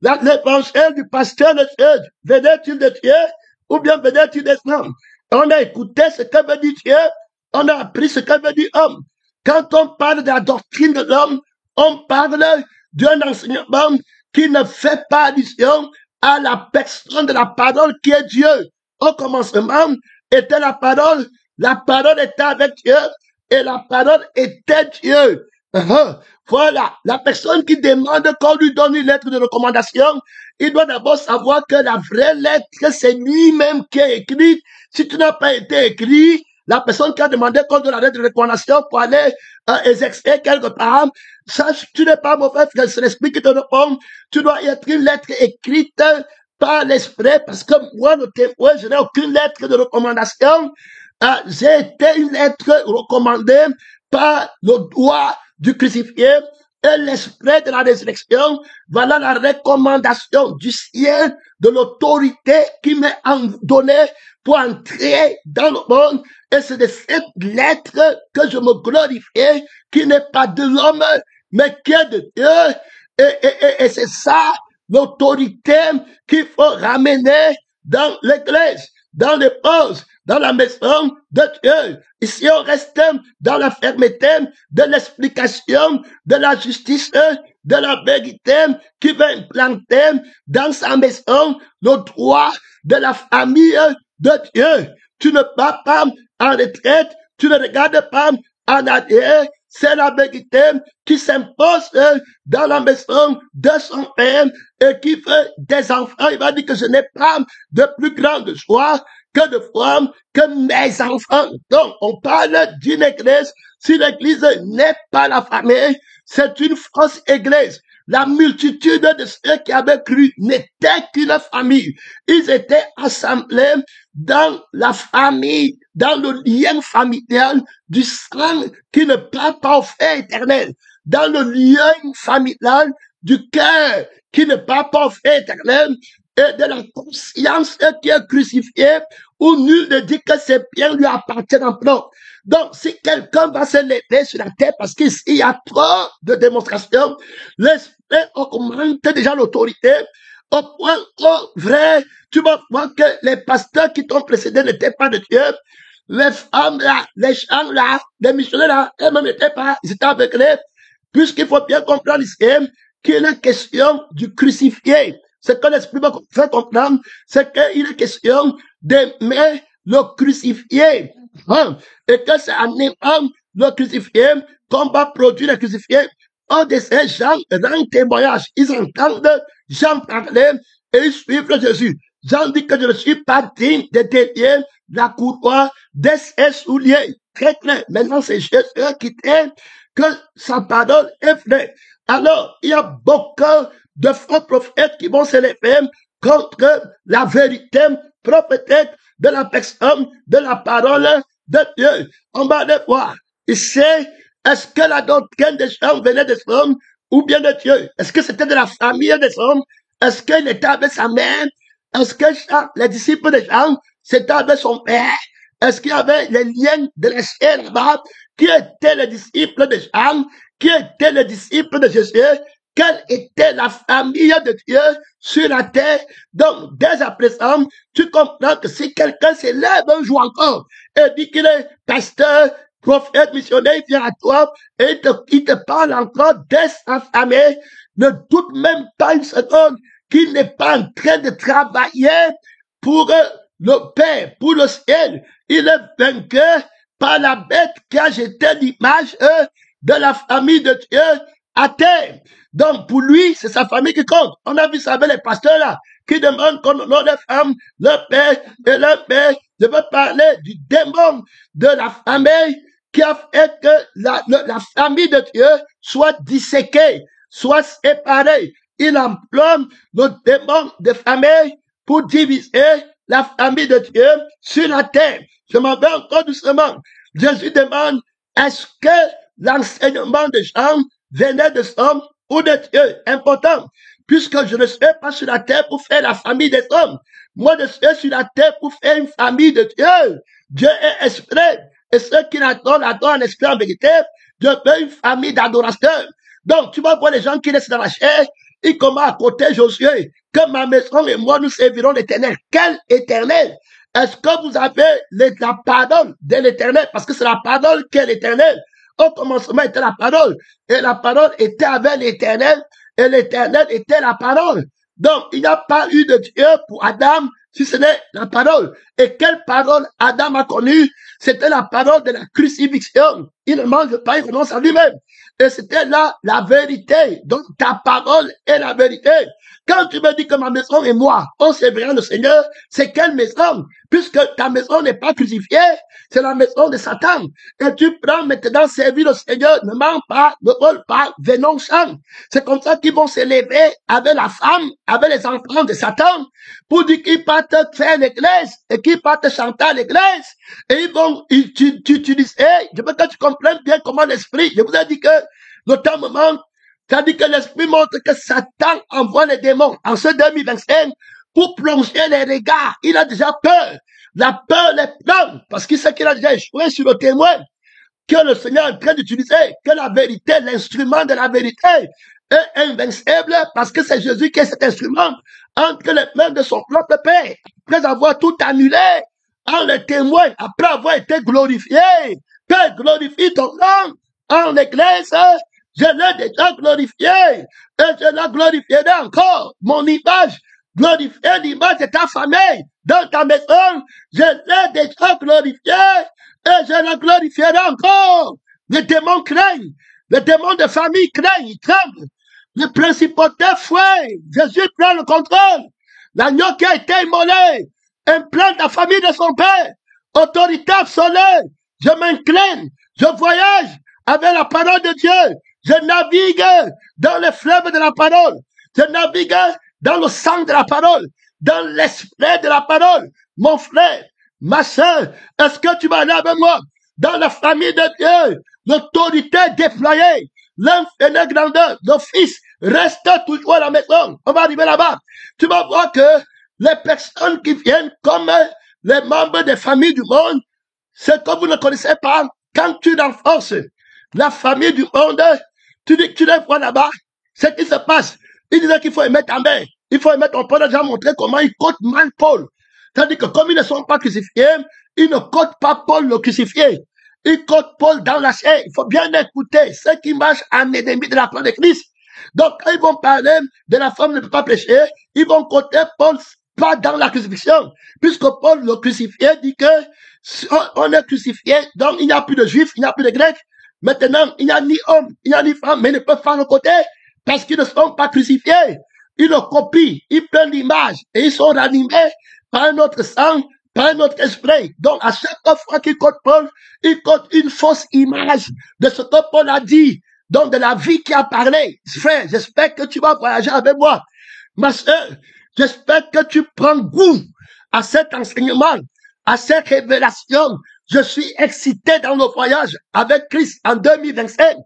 L'évangile du pasteur de Dieu, venait-il de Dieu, ou bien venait-il des hommes? On a écouté ce que veut dire Dieu, on a appris ce que veut dire homme. Quand on parle de la doctrine de l'homme, on parle d'un enseignement qui ne fait pas allusion à la personne de la parole qui est Dieu. Au commencement était la parole était avec Dieu, et la parole était Dieu. Voilà, la personne qui demande qu'on lui donne une lettre de recommandation, il doit d'abord savoir que la vraie lettre, c'est lui-même qui est écrite. Si tu n'as pas été écrit, la personne qui a demandé qu'on donne la lettre de recommandation pour aller exercer quelque part, sache, tu n'es pas mauvais, c'est l'esprit qui te répond. Tu dois être une lettre écrite par l'esprit, parce que moi, le témoin, je n'ai aucune lettre de recommandation. J'ai été une lettre recommandée par le doigt du crucifié et l'esprit de la résurrection. Voilà la recommandation du ciel, de l'autorité qui m'est donnée pour entrer dans le monde. Et c'est de cette lettre que je me glorifie, qui n'est pas de l'homme, mais qui est de Dieu. Et c'est ça l'autorité qu'il faut ramener dans l'église, dans l'épouse, dans la maison de Dieu. Ici, on reste dans la fermeté de l'explication, de la justice, de la vérité qui va implanter dans sa maison le droit de la famille de Dieu. Tu ne vas pas en retraite, tu ne regardes pas en arrière. C'est la vérité qui s'impose dans la maison de son père et qui fait des enfants. Il va dire que je n'ai pas de plus grande joie que de voir que mes enfants. Donc, on parle d'une église. Si l'église n'est pas la famille, c'est une fausse église. La multitude de ceux qui avaient cru n'était qu'une famille. Ils étaient assemblés dans la famille, dans le lien familial du sang qui ne part pas au fait éternel, dans le lien familial du cœur qui ne part pas au fait éternel, et de la conscience qui est crucifiée, où nul ne dit que ses biens lui appartiennent en plein. Donc, si quelqu'un va se lever sur la tête parce qu'il y a trop de démonstrations, l'esprit augmente déjà l'autorité, au point où, vrai, tu vas voir que les pasteurs qui t'ont précédé n'étaient pas de Dieu. les femmes là, les gens là, les missionnaires là, elles-mêmes n'étaient pas, ils étaient aveuglés, puisqu'il faut bien comprendre ici qu'il est question du crucifié. Ce que l'Esprit me fait comprendre, c'est qu'il est question d'aimer le crucifié. Hein? Et que c'est en aimant le crucifié qu'on va produire le crucifié. Un de ces gens rendent témoignage. Ils entendent Jean parler et ils suivent Jésus. Jean dit que je ne suis pas digne de délier la couronne de ses souliers. Très clair. Maintenant, c'est Jésus qui dit que sa parole est vraie. Alors, il y a beaucoup de faux prophètes qui vont se lever contre la vérité prophétique de la personne, de la parole de Dieu. On va le voir. Ici, est-ce que la doctrine des hommes venait des hommes ou bien de Dieu? Est-ce que c'était de la famille des hommes? Est-ce qu'il était avec sa mère? Est-ce que les disciples des gens, c'était avec son père? Est-ce qu'il y avait les liens de l'Esprit là-bas? Qui étaient les disciples de Jean? Qui étaient les disciples de Jésus? Quelle était la famille de Dieu sur la terre? Donc, dès à présent, tu comprends que si quelqu'un se lève un jour encore et dit qu'il est pasteur, prophète, missionnaire, il vient à toi et il te parle encore d'infamé, ne doute même pas une seconde qu'il n'est pas en train de travailler pour le Père, pour le ciel. Il est vaincu par la bête qui a jeté l'image de la famille de Dieu à terre. Donc, pour lui, c'est sa famille qui compte. On a vu ça avec les pasteurs là, qui demandent qu'on honore les femmes, leur père et leur père. Je veux parler du démon de la famille qui a fait que la famille de Dieu soit disséquée, soit séparée. Il emploie le démon de famille pour diviser la famille de Dieu sur la terre. Je m'en vais encore doucement. Jésus demande, est-ce que l'enseignement de Jean venait de hommes ou de Dieu? Important. Puisque je ne suis pas sur la terre pour faire la famille des hommes. Moi, je suis sur la terre pour faire une famille de Dieu. Dieu est esprit. Et ceux qui l'adorent en esprit en vérité. Dieu veut une famille d'adorateurs. Donc, tu vas voir les gens qui restent dans la chair. Ils commencent à côté Josué. Que ma maison et moi, nous servirons l'Éternel. Quel Éternel? Est-ce que vous avez la parole de l'Éternel? Parce que c'est la parole qui est l'Éternel. Au commencement était la parole. Et la parole était avec l'Éternel. Et l'Éternel était la parole. Donc, il n'y a pas eu de Dieu pour Adam, si ce n'est la parole. Et quelle parole Adam a connue? C'était la parole de la crucifixion. Il ne mange pas, il renonce à lui-même. Et c'était là la vérité. Donc, ta parole est la vérité. Quand tu me dis que ma maison et moi, on servira le Seigneur, c'est quelle maison? Puisque ta maison n'est pas crucifiée, c'est la maison de Satan. Et tu prends maintenant servir le Seigneur, ne mens pas, ne vole pas, venons chant. C'est comme ça qu'ils vont s'élever avec la femme, avec les enfants de Satan, pour dire qu'ils partent faire l'église, et qu'ils partent chanter à l'église. Et ils vont utiliser, je veux que tu comprennes bien comment l'esprit, je vous ai dit que le temps me manque, c'est-à-dire que l'esprit montre que Satan envoie les démons en ce 2025 pour plonger les regards. Il a déjà peur. La peur les prend parce qu'il sait qu'il a déjà échoué sur le témoin que le Seigneur est en train d'utiliser, que la vérité, l'instrument de la vérité est invincible parce que c'est Jésus qui est cet instrument entre les mains de son propre Père. Après avoir tout annulé, en le témoin, après avoir été glorifié, Père, glorifie ton nom en l'église. Je l'ai déjà glorifié et je la glorifierai encore. Mon image, glorifier l'image de ta famille dans ta maison, je l'ai déjà glorifié et je la glorifierai encore. Les démons craignent, les démons de famille craignent, ils tremblent. Les principautés fuient, Jésus prend le contrôle. L'agneau qui a été immolé implante la famille de son père. Autorité absolue, je m'incline, je voyage avec la parole de Dieu. Je navigue dans les fleuves de la parole. Je navigue dans le sang de la parole, dans l'esprit de la parole. Mon frère, ma soeur, est-ce que tu vas aller avec moi dans la famille de Dieu? L'autorité déployée, l'infini grandeur, le Fils reste toujours à la maison. On va arriver là-bas. Tu vas voir que les personnes qui viennent comme les membres des familles du monde, ce que vous ne connaissez pas, quand tu renforces la famille du monde, tu dis que tu les vois là-bas, ce qui se passe. Il disait qu'il faut aimer ta mère. Il faut aimer ton père. On a déjà montré comment ils comptent mal Paul. C'est-à-dire que comme ils ne sont pas crucifiés, il ne code pas Paul le crucifié. Il code Paul dans la chair. Il faut bien écouter ceux qui marchent en ennemi de la croix de Christ. Donc, quand ils vont parler de la femme ne peut pas pécher, ils vont coder Paul pas dans la crucifixion. Puisque Paul le crucifié dit que on est crucifié, donc il n'y a plus de juifs, il n'y a plus de grecs. Maintenant, il n'y a ni homme, il n'y a ni femme, mais ils ne peuvent pas le côté parce qu'ils ne sont pas crucifiés. Ils le copient, ils prennent l'image et ils sont ranimés par un autre sang, par un autre esprit. Donc, à chaque fois qu'il code Paul, il code une fausse image de ce que Paul a dit. Donc, de la vie qui a parlé. Frère, j'espère que tu vas voyager avec moi. Ma soeur, j'espère que tu prends goût à cet enseignement, à cette révélation. Je suis excité dans le voyage avec Christ en 2025.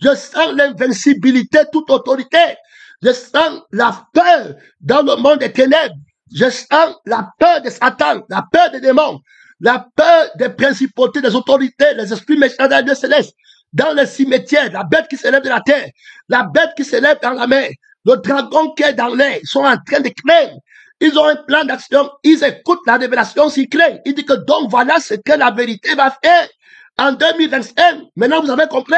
Je sens l'invincibilité, toute autorité. Je sens la peur dans le monde des ténèbres. Je sens la peur de Satan, la peur des démons, la peur des principautés, des autorités, les esprits méchants dans le céleste, dans le cimetière, la bête qui s'élève de la terre, la bête qui s'élève dans la mer, le dragon qui est dans l'air. Ils sont en train de craindre. Ils ont un plan d'action. Ils écoutent la révélation s'ils craignent. Ils disent que donc voilà ce que la vérité va faire en 2025. Maintenant, vous avez compris.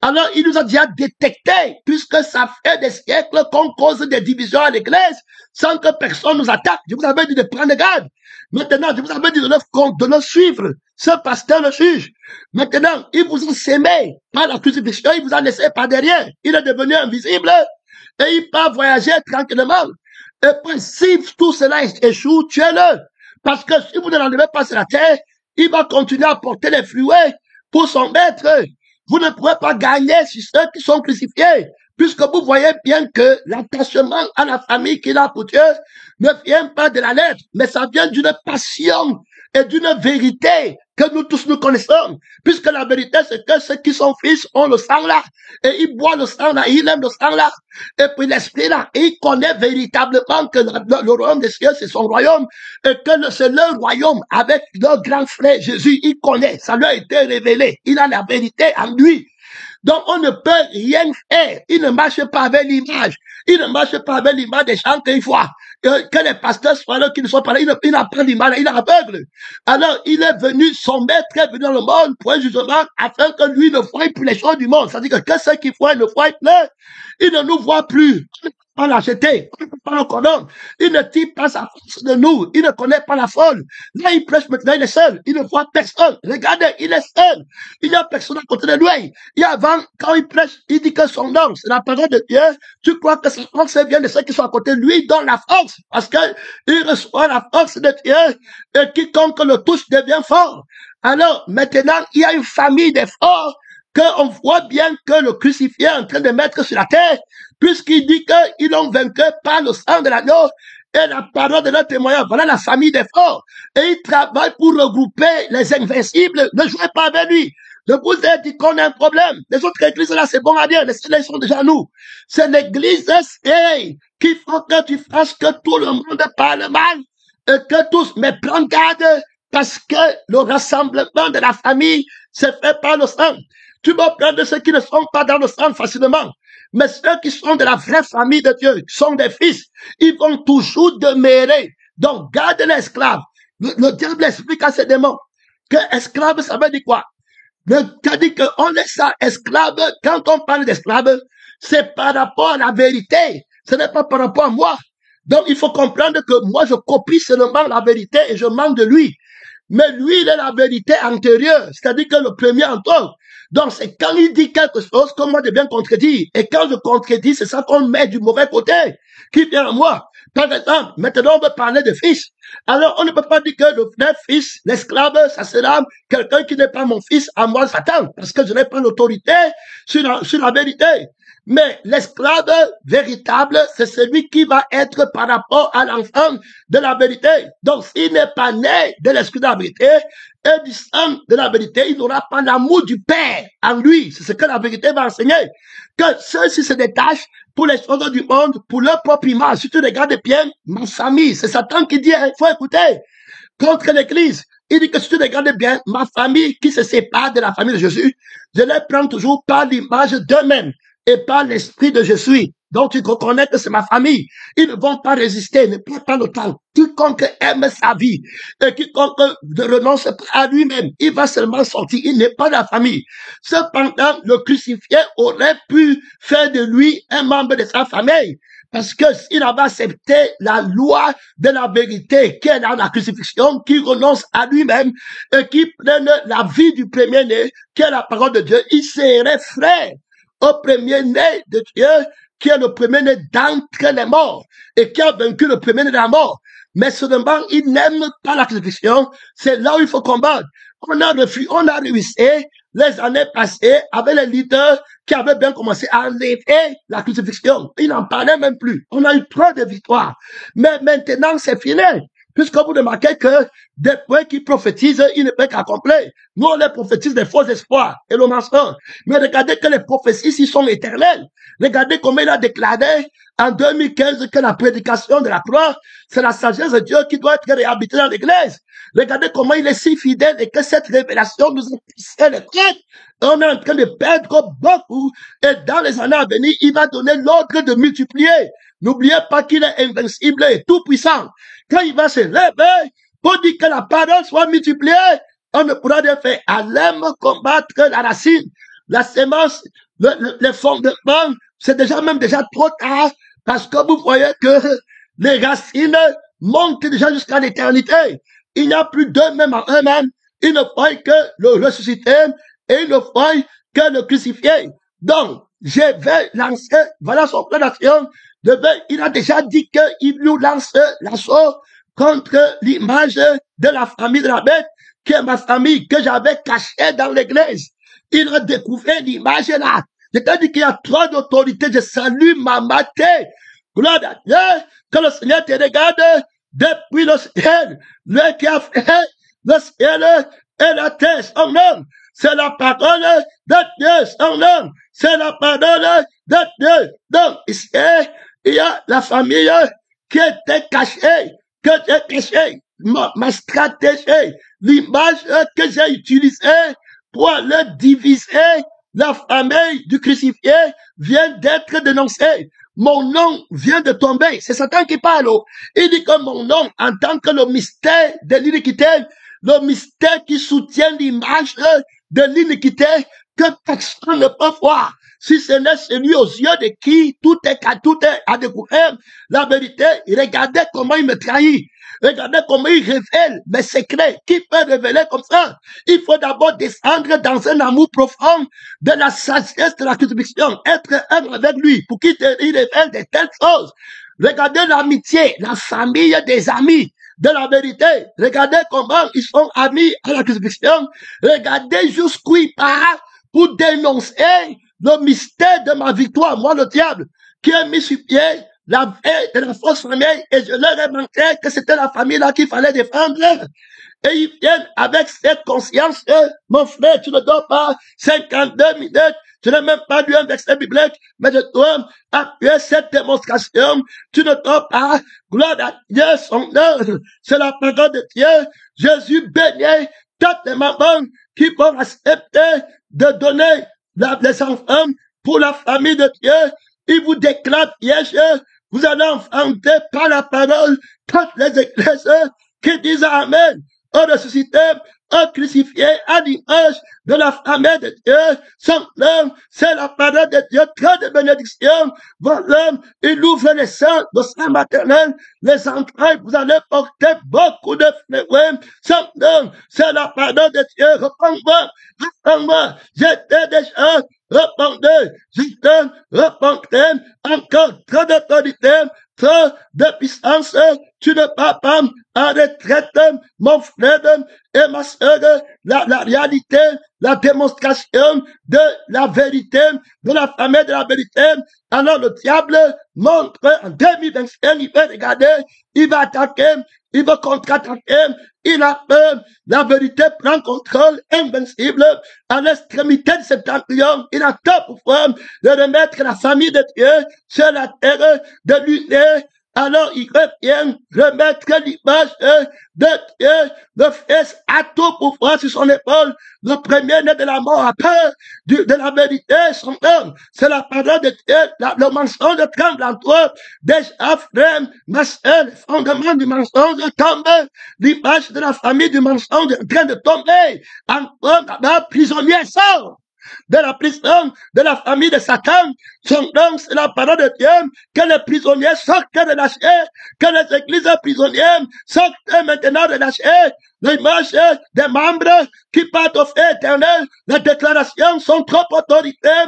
Alors, il nous a déjà détecté, puisque ça fait des siècles qu'on cause des divisions à l'église sans que personne nous attaque. Je vous avais dit de prendre garde. Maintenant, je vous avais dit de le suivre. Ce pasteur le juge. Maintenant, il vous a sémé par la crucifixion, il vous a laissé par derrière. Il est devenu invisible et il part voyager tranquillement. Et puis, si tout cela échoue, tuez-le. Parce que si vous ne l'enlevez pas sur la terre, il va continuer à porter les fruits pour son maître. Vous ne pourrez pas gagner sur ceux qui sont crucifiés, puisque vous voyez bien que l'attachement à la famille qu'il a pour Dieu ne vient pas de la lettre, mais ça vient d'une passion et d'une vérité que nous tous nous connaissons, puisque la vérité c'est que ceux qui sont fils ont le sang là, et ils boivent le sang là, ils aiment le sang là, et puis l'esprit là, et il connaît véritablement que le royaume des cieux c'est son royaume, et que c'est leur royaume avec leur grand frère Jésus, il connaît, ça lui a été révélé, il a la vérité en lui. Donc, on ne peut rien faire. Il ne marche pas avec l'image. Il ne marche pas avec l'image des gens qu'il voit. Que les pasteurs soient là, qu'ils ne soient pas là. Il n'a pas l'image, il est aveugle. Alors, il est venu, son maître est venu dans le monde pour un jugement afin que lui ne voie plus les choses du monde. C'est-à-dire que ceux qui voient ne voient plus. Il ne nous voit plus. On l'a jeté, on ne peut pas le connaître. Il ne tire pas sa force de nous. Il ne connaît pas la folle. Là, il prêche maintenant, il est seul. Il ne voit personne. Regardez, il est seul. Il n'y a personne à côté de lui. Et avant, quand il prêche, il dit que son nom, c'est la parole de Dieu. Tu crois que sa force vient de ceux qui sont à côté de lui, il donne la force. Parce qu'il reçoit la force de Dieu. Et quiconque le touche devient fort. Alors, maintenant, il y a une famille des forts qu'on voit bien que le crucifié est en train de mettre sur la terre, puisqu'il dit qu'ils l'ont vaincu par le sang de l'agneau et la parole de leur témoignage. Voilà la famille des forts. Et il travaille pour regrouper les invincibles. Ne jouez pas avec lui. Je vous ai dit qu'on a un problème. Les autres églises là, c'est bon à dire. Les celles sont déjà nous. C'est l'église qui font que tu fasses que tout le monde parle mal et que tous, mais prends garde parce que le rassemblement de la famille se fait par le sang. Tu vas prendre ceux qui ne sont pas dans le sang facilement. Mais ceux qui sont de la vraie famille de Dieu, qui sont des fils, ils vont toujours demeurer. Donc, garde l'esclave. Le diable explique à ses démons que esclave, ça veut dire quoi? Ça dit qu'on est ça, esclave. Quand on parle d'esclave, c'est par rapport à la vérité. Ce n'est pas par rapport à moi. Donc, il faut comprendre que moi, je copie seulement la vérité et je manque de lui. Mais lui, il est la vérité antérieure, c'est-à-dire que le premier entre eux. Donc, c'est quand il dit quelque chose que moi, je viens contredire. Et quand je contredis, c'est ça qu'on met du mauvais côté, qui vient à moi. Par exemple, maintenant, on veut parler de fils. Alors, on ne peut pas dire que le vrai fils, l'esclave, ça sera quelqu'un qui n'est pas mon fils, à moi, Satan, parce que je n'ai pas l'autorité sur la vérité. Mais l'esclave véritable, c'est celui qui va être par rapport à l'enfant de la vérité. Donc, s'il n'est pas né de l'esprit de la vérité et du sang de la vérité, il n'aura pas l'amour du Père en lui. C'est ce que la vérité va enseigner. Que ceux-ci se détachent pour les choses du monde, pour leur propre image. Si tu regardes bien, ma famille, c'est Satan qui dit, il faut écouter, contre l'Église. Il dit que si tu regardes bien, ma famille qui se sépare de la famille de Jésus, je les prends toujours par l'image d'eux-mêmes et par l'esprit de Jésus. Donc tu reconnais que c'est ma famille. Ils ne vont pas résister, ne perds pas le temps. Quiconque aime sa vie et quiconque ne renonce pas à lui-même, il va seulement sortir. Il n'est pas de la famille. Cependant, le crucifié aurait pu faire de lui un membre de sa famille. Parce que s'il avait accepté la loi de la vérité qui est dans la crucifixion, qui renonce à lui-même et qui prenne la vie du premier-né, qui est la parole de Dieu, il serait frère au premier-né de Dieu, qui est le premier-né d'entre les morts et qui a vaincu le premier-né de la mort. Mais seulement, il n'aime pas la crucifixion. C'est là où il faut combattre. On a réussi les années passées avec les leaders qui avaient bien commencé à enlever la crucifixion. Ils n'en parlaient même plus. On a eu trop de victoires. Mais maintenant, c'est fini. Puisque vous remarquez que des points qui prophétisent, ils ne peuvent qu'accomplir. Nous, on les prophétise des faux espoirs et le mensonge. Mais regardez que les prophéties ici sont éternelles. Regardez comment il a déclaré en 2015 que la prédication de la croix, c'est la sagesse de Dieu qui doit être réhabilitée dans l'église. Regardez comment il est si fidèle et que cette révélation nous a poussé les têtes. On est en train de perdre beaucoup et dans les années à venir, il va donner l'ordre de multiplier. N'oubliez pas qu'il est invincible et tout puissant. Quand il va se lever pour dire que la parole soit multipliée, on ne pourra rien faire. Allons combattre la racine, la sémence, les fondements. C'est même déjà trop tard parce que vous voyez que les racines montent déjà jusqu'à l'éternité. Il n'y a plus deux mêmes en un même. Il ne faut que le ressuscité et il ne faut que le crucifié. Donc, je vais lancer, voilà son plan d'action. Il a déjà dit qu'il nous lance l'assaut contre l'image de la famille de la bête, qui est ma famille, que j'avais cachée dans l'église. Il a découvert l'image là. C'est-à-dire qu'il y a trop d'autorité. Je salue ma mater. Gloire à Dieu, que le Seigneur te regarde depuis le ciel. Le qui a fait le ciel et la terre, son nom. C'est la parole de Dieu, son nom. C'est la parole de Dieu. Donc, ici, il y a la famille qui était cachée, que j'ai cachée, ma stratégie, l'image que j'ai utilisée pour aller diviser la famille du crucifié vient d'être dénoncée. Mon nom vient de tomber. C'est Satan qui parle. Il dit que mon nom, en tant que le mystère de l'iniquité, le mystère qui soutient l'image de l'iniquité, que personne ne peut voir. Si ce n'est celui aux yeux de qui tout est à découvrir la vérité. Regardez comment il me trahit. Regardez comment il révèle mes secrets. Qui peut révéler comme ça? Il faut d'abord descendre dans un amour profond de la sagesse de la crucifixion. Être un avec lui pour qu'il révèle de telles choses. Regardez l'amitié, la famille des amis de la vérité. Regardez comment ils sont amis à la crucifixion. Regardez jusqu'où ils partent pour dénoncer le mystère de ma victoire. Moi, le diable, qui a mis sur pied la veille de la fausse famille, et je leur ai montré que c'était la famille là qu'il fallait défendre. Et ils viennent avec cette conscience que, mon frère, tu ne dois pas 52 minutes, tu n'as même pas lu un verset biblique, mais je dois appuyer cette démonstration. Tu ne dois pas, gloire à Dieu, son œuvre, c'est la parole de Dieu. Jésus bénit toutes les mamans qui vont accepter de donner les enfants pour la famille de Dieu. Il vous déclare piège. Vous allez enfanter par la parole toutes les églises qui disent Amen. Au ressuscité, au crucifié, à l'image de la famille de Dieu. Son nom, c'est la parole de Dieu, très de bénédiction. Voilà, il ouvre les seins de sein maternel, les entrailles, vous allez porter beaucoup de fruits. Son nom, c'est la parole de Dieu. Reprends-moi, j'étais déjà répondu, j'étais répondu, encore trop d'autorité, trop de puissance. Tu ne vas pas en retraite, mon frère et ma soeur, la réalité, la démonstration de la vérité, de la famille de la vérité. Alors le diable montre en 2025, il va regarder, il va attaquer, il va contre-attaquer, il a peur, la vérité prend contrôle, invincible, à l'extrémité de septentrion, il a tout pour pouvoir de remettre la famille de Dieu sur la terre, de l'unir Alors il revient remettre l'image de Dieu, le Fils a tout pour voir sur son épaule, le premier-né de la mort a peur de la vérité, son homme, c'est la parole de Dieu, le mensonge tremble en toi, déjà frère, ma soeur, le fondement du mensonge tombe, l'image de la famille du mensonge est en train de tomber, en prisonnier sort de la prison de la famille de Satan. Son nom, c'est la parole de Dieu, que les prisonniers sortent de la chair, que les églises prisonnières sortent maintenant de la chair. L'image des membres qui partent au feu éternel, les déclarations sont trop autoritaires.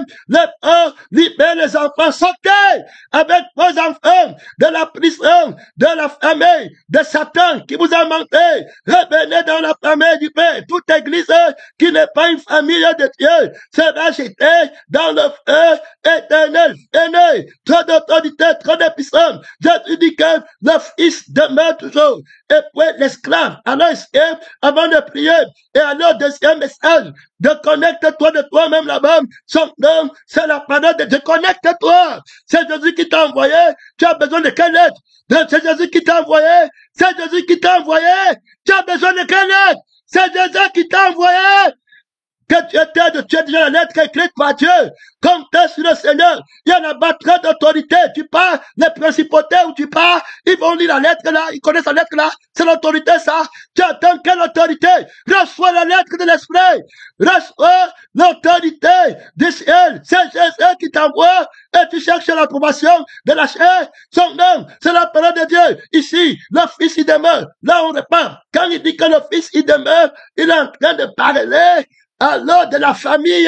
Libère les enfants, sortez avec vos enfants de la prison, de la famille de Satan qui vous a menté. Revenez dans la famille du Père. Toute église qui n'est pas une famille de Dieu sera jetée dans le feu éternel. Aîné, trop d'autorité, trop de puissance. Jésus dit que le Fils demeure toujours. Et puis l'esclave, alors avant de prier, et alors deuxième message, de connecte-toi de toi-même là-bas. Son nom, c'est la parole de Dieu. Connecte-toi. C'est Jésus qui t'a envoyé. Tu as besoin de quelle lettre? C'est Jésus qui t'a envoyé. C'est Jésus qui t'a envoyé. Tu as besoin de quelle lettre? C'est Jésus qui t'a envoyé. Que tu as déjà la lettre écrite par Dieu. Compte sur le Seigneur. Il y en a pas trop d'autorité. Tu pars, les principautés où tu pars, ils vont lire la lettre là, ils connaissent la lettre là. C'est l'autorité ça. Tu attends quelle autorité? Reçois la lettre de l'Esprit. Reçois l'autorité du ciel. C'est Jésus qui t'envoie et tu cherches l'approbation de la chair. Son nom, c'est la parole de Dieu. Ici, le Fils il demeure. Là on repart. Quand il dit que le Fils il demeure, il est en train de parler alors de la famille.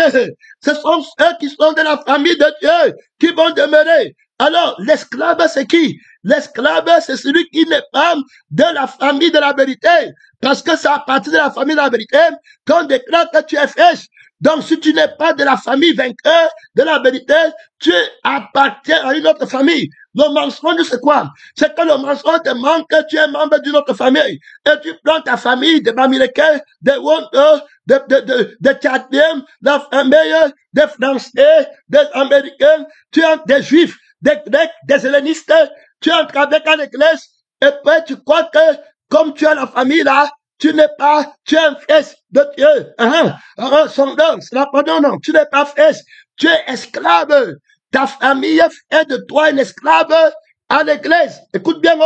Ce sont ceux qui sont de la famille de Dieu qui vont demeurer. Alors, l'esclave, c'est qui? L'esclave, c'est celui qui n'est pas de la famille de la vérité. Parce que c'est à partir de la famille de la vérité qu'on déclare que tu es fils. Donc, si tu n'es pas de la famille vainqueur de la vérité, tu appartiens à une autre famille. Le mensonge, c'est quoi? C'est que le mensonge te montre que tu es membre d'une autre famille. Et tu prends ta famille des Américains, des Wonders, des Tchadiens, la famille des Français, des Américains, tu as des Juifs, des Grecs, des Hellénistes, tu entres avec à l'église, et puis tu crois que comme tu as la famille là, tu n'es pas, tu es un fils de Dieu. Son nom, c'est la pardon, non, tu n'es pas fils, tu es esclave. Ta famille fait de toi un esclave à l'église. Écoute bien,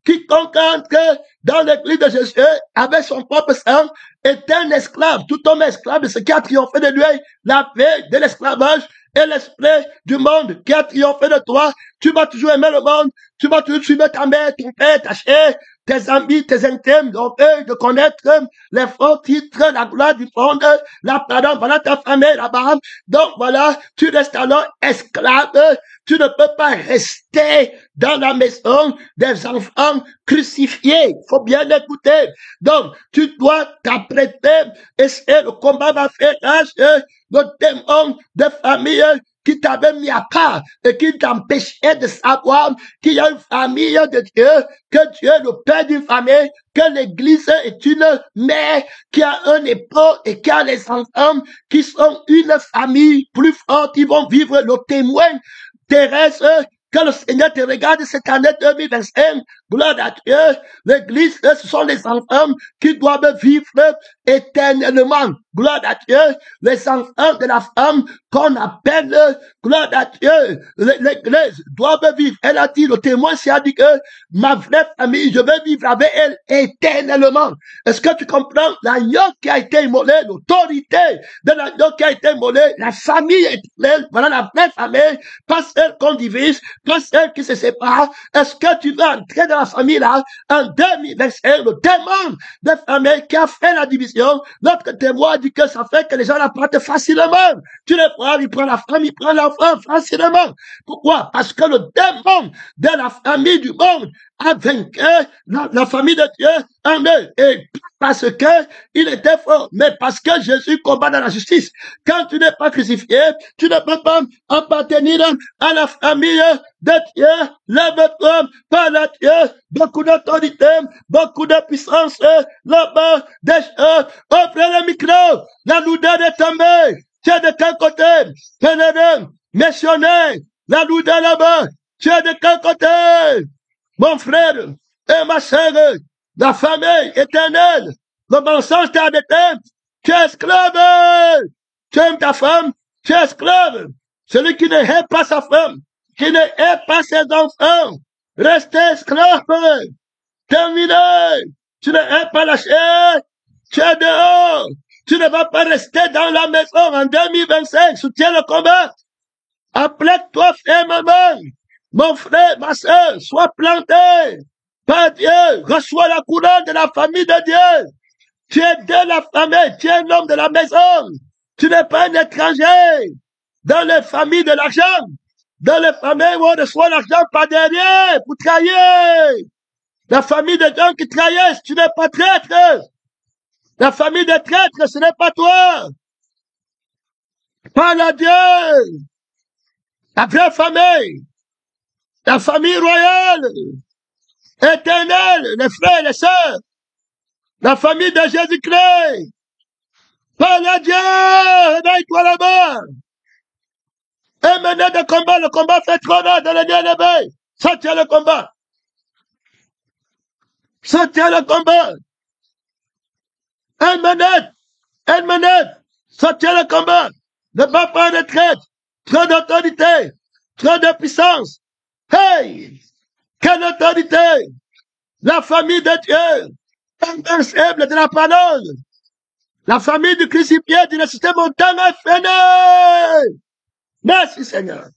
quiconque entre dans l'église de Jésus avec son propre sang est un esclave. Tout homme esclave de ce qui a triomphé de lui, la paix de l'esclavage et l'esprit du monde qui a triomphé de toi. Tu vas toujours aimer le monde, tu vas toujours suivre ta mère, ton père, ta chair, tes amis, tes intimes, l'orgueil de connaître les faux titres, la gloire du monde, la pardon, voilà ta famille là-bas. Donc voilà, tu restes alors esclave. Tu ne peux pas rester dans la maison des enfants crucifiés. Il faut bien l'écouter. Donc, tu dois t'apprêter et le combat va faire grâce le démon de famille qui t'avait mis à part et qui t'empêchait de savoir qu'il y a une famille de Dieu, que Dieu est le père d'une famille, que l'église est une mère qui a un époux et qui a les enfants qui sont une famille plus forte, ils vont vivre le témoin terrestre. Que le Seigneur te regarde cette année 2025, gloire à Dieu, l'église, ce sont les enfants qui doivent vivre éternellement, gloire à Dieu, les enfants de la femme qu'on appelle, gloire à Dieu, l'église doit vivre. Elle a dit, le témoin s'y a dit que ma vraie famille, je vais vivre avec elle éternellement. Est-ce que tu comprends? L'agneau qui a été immolé, l'autorité de l'agneau qui a été immolé, la famille éternelle, voilà la vraie famille, pas celle qu'on divise, pas celle qui se sépare. Est-ce que tu veux entrer dans la famille là, en 2025, le démon de famille qui a fait la division, notre témoin dit que ça fait que les gens la partent facilement. Tu les prends, il prend la femme, il prend l'enfant facilement. Pourquoi? Parce que le démon de la famille du monde a vaincu la famille de Dieu en eux. Et parce que il était fort, mais parce que Jésus combat dans la justice. Quand tu n'es pas crucifié, tu ne peux pas appartenir à la famille de Dieu. Lève-toi, parle à Dieu, beaucoup d'autorité, beaucoup de puissance, là-bas, des choses. Ouvre le micro, la lourdeur est tombée. Tu es de quel côté? Pénédé, missionnaire, la lourdeur là-bas. Tu es de quel côté? mon frère et ma sœur, la famille éternelle, le mensonge t'a déteint. Tu es esclave. Tu aimes ta femme, tu es esclave. Celui qui ne hait pas sa femme, qui ne hait pas ses enfants, reste esclave. Terminé. Tu ne hais pas la chair, tu es dehors. Tu ne vas pas rester dans la maison en 2025. Soutiens le combat. Applique-toi fermement. Mon frère, ma soeur, sois planté par Dieu. Reçois la couronne de la famille de Dieu. Tu es de la famille, tu es un homme de la maison. Tu n'es pas un étranger. Dans les familles de l'argent, dans les familles où on reçoit l'argent par derrière pour trahir. La famille des gens qui trahissent, tu n'es pas traître. La famille des traîtres, ce n'est pas toi. Parle à Dieu. La vraie famille. La famille royale. Éternelle. Les frères et les sœurs. La famille de Jésus-Christ. Parle à Dieu. Réveille-toi là-bas. Et menez de combat. Le combat fait trop mal dans le bien-aimé. Ça tient le combat. Ça tient le combat. Elle menette, ça tient le combat. Ne bat pas en retraite. Trop d'autorité, trop de puissance. Hey! Quelle autorité! La famille de Dieu, invincible de la parole. La famille du crucifié du ressuscité montagne est finie. Merci Seigneur.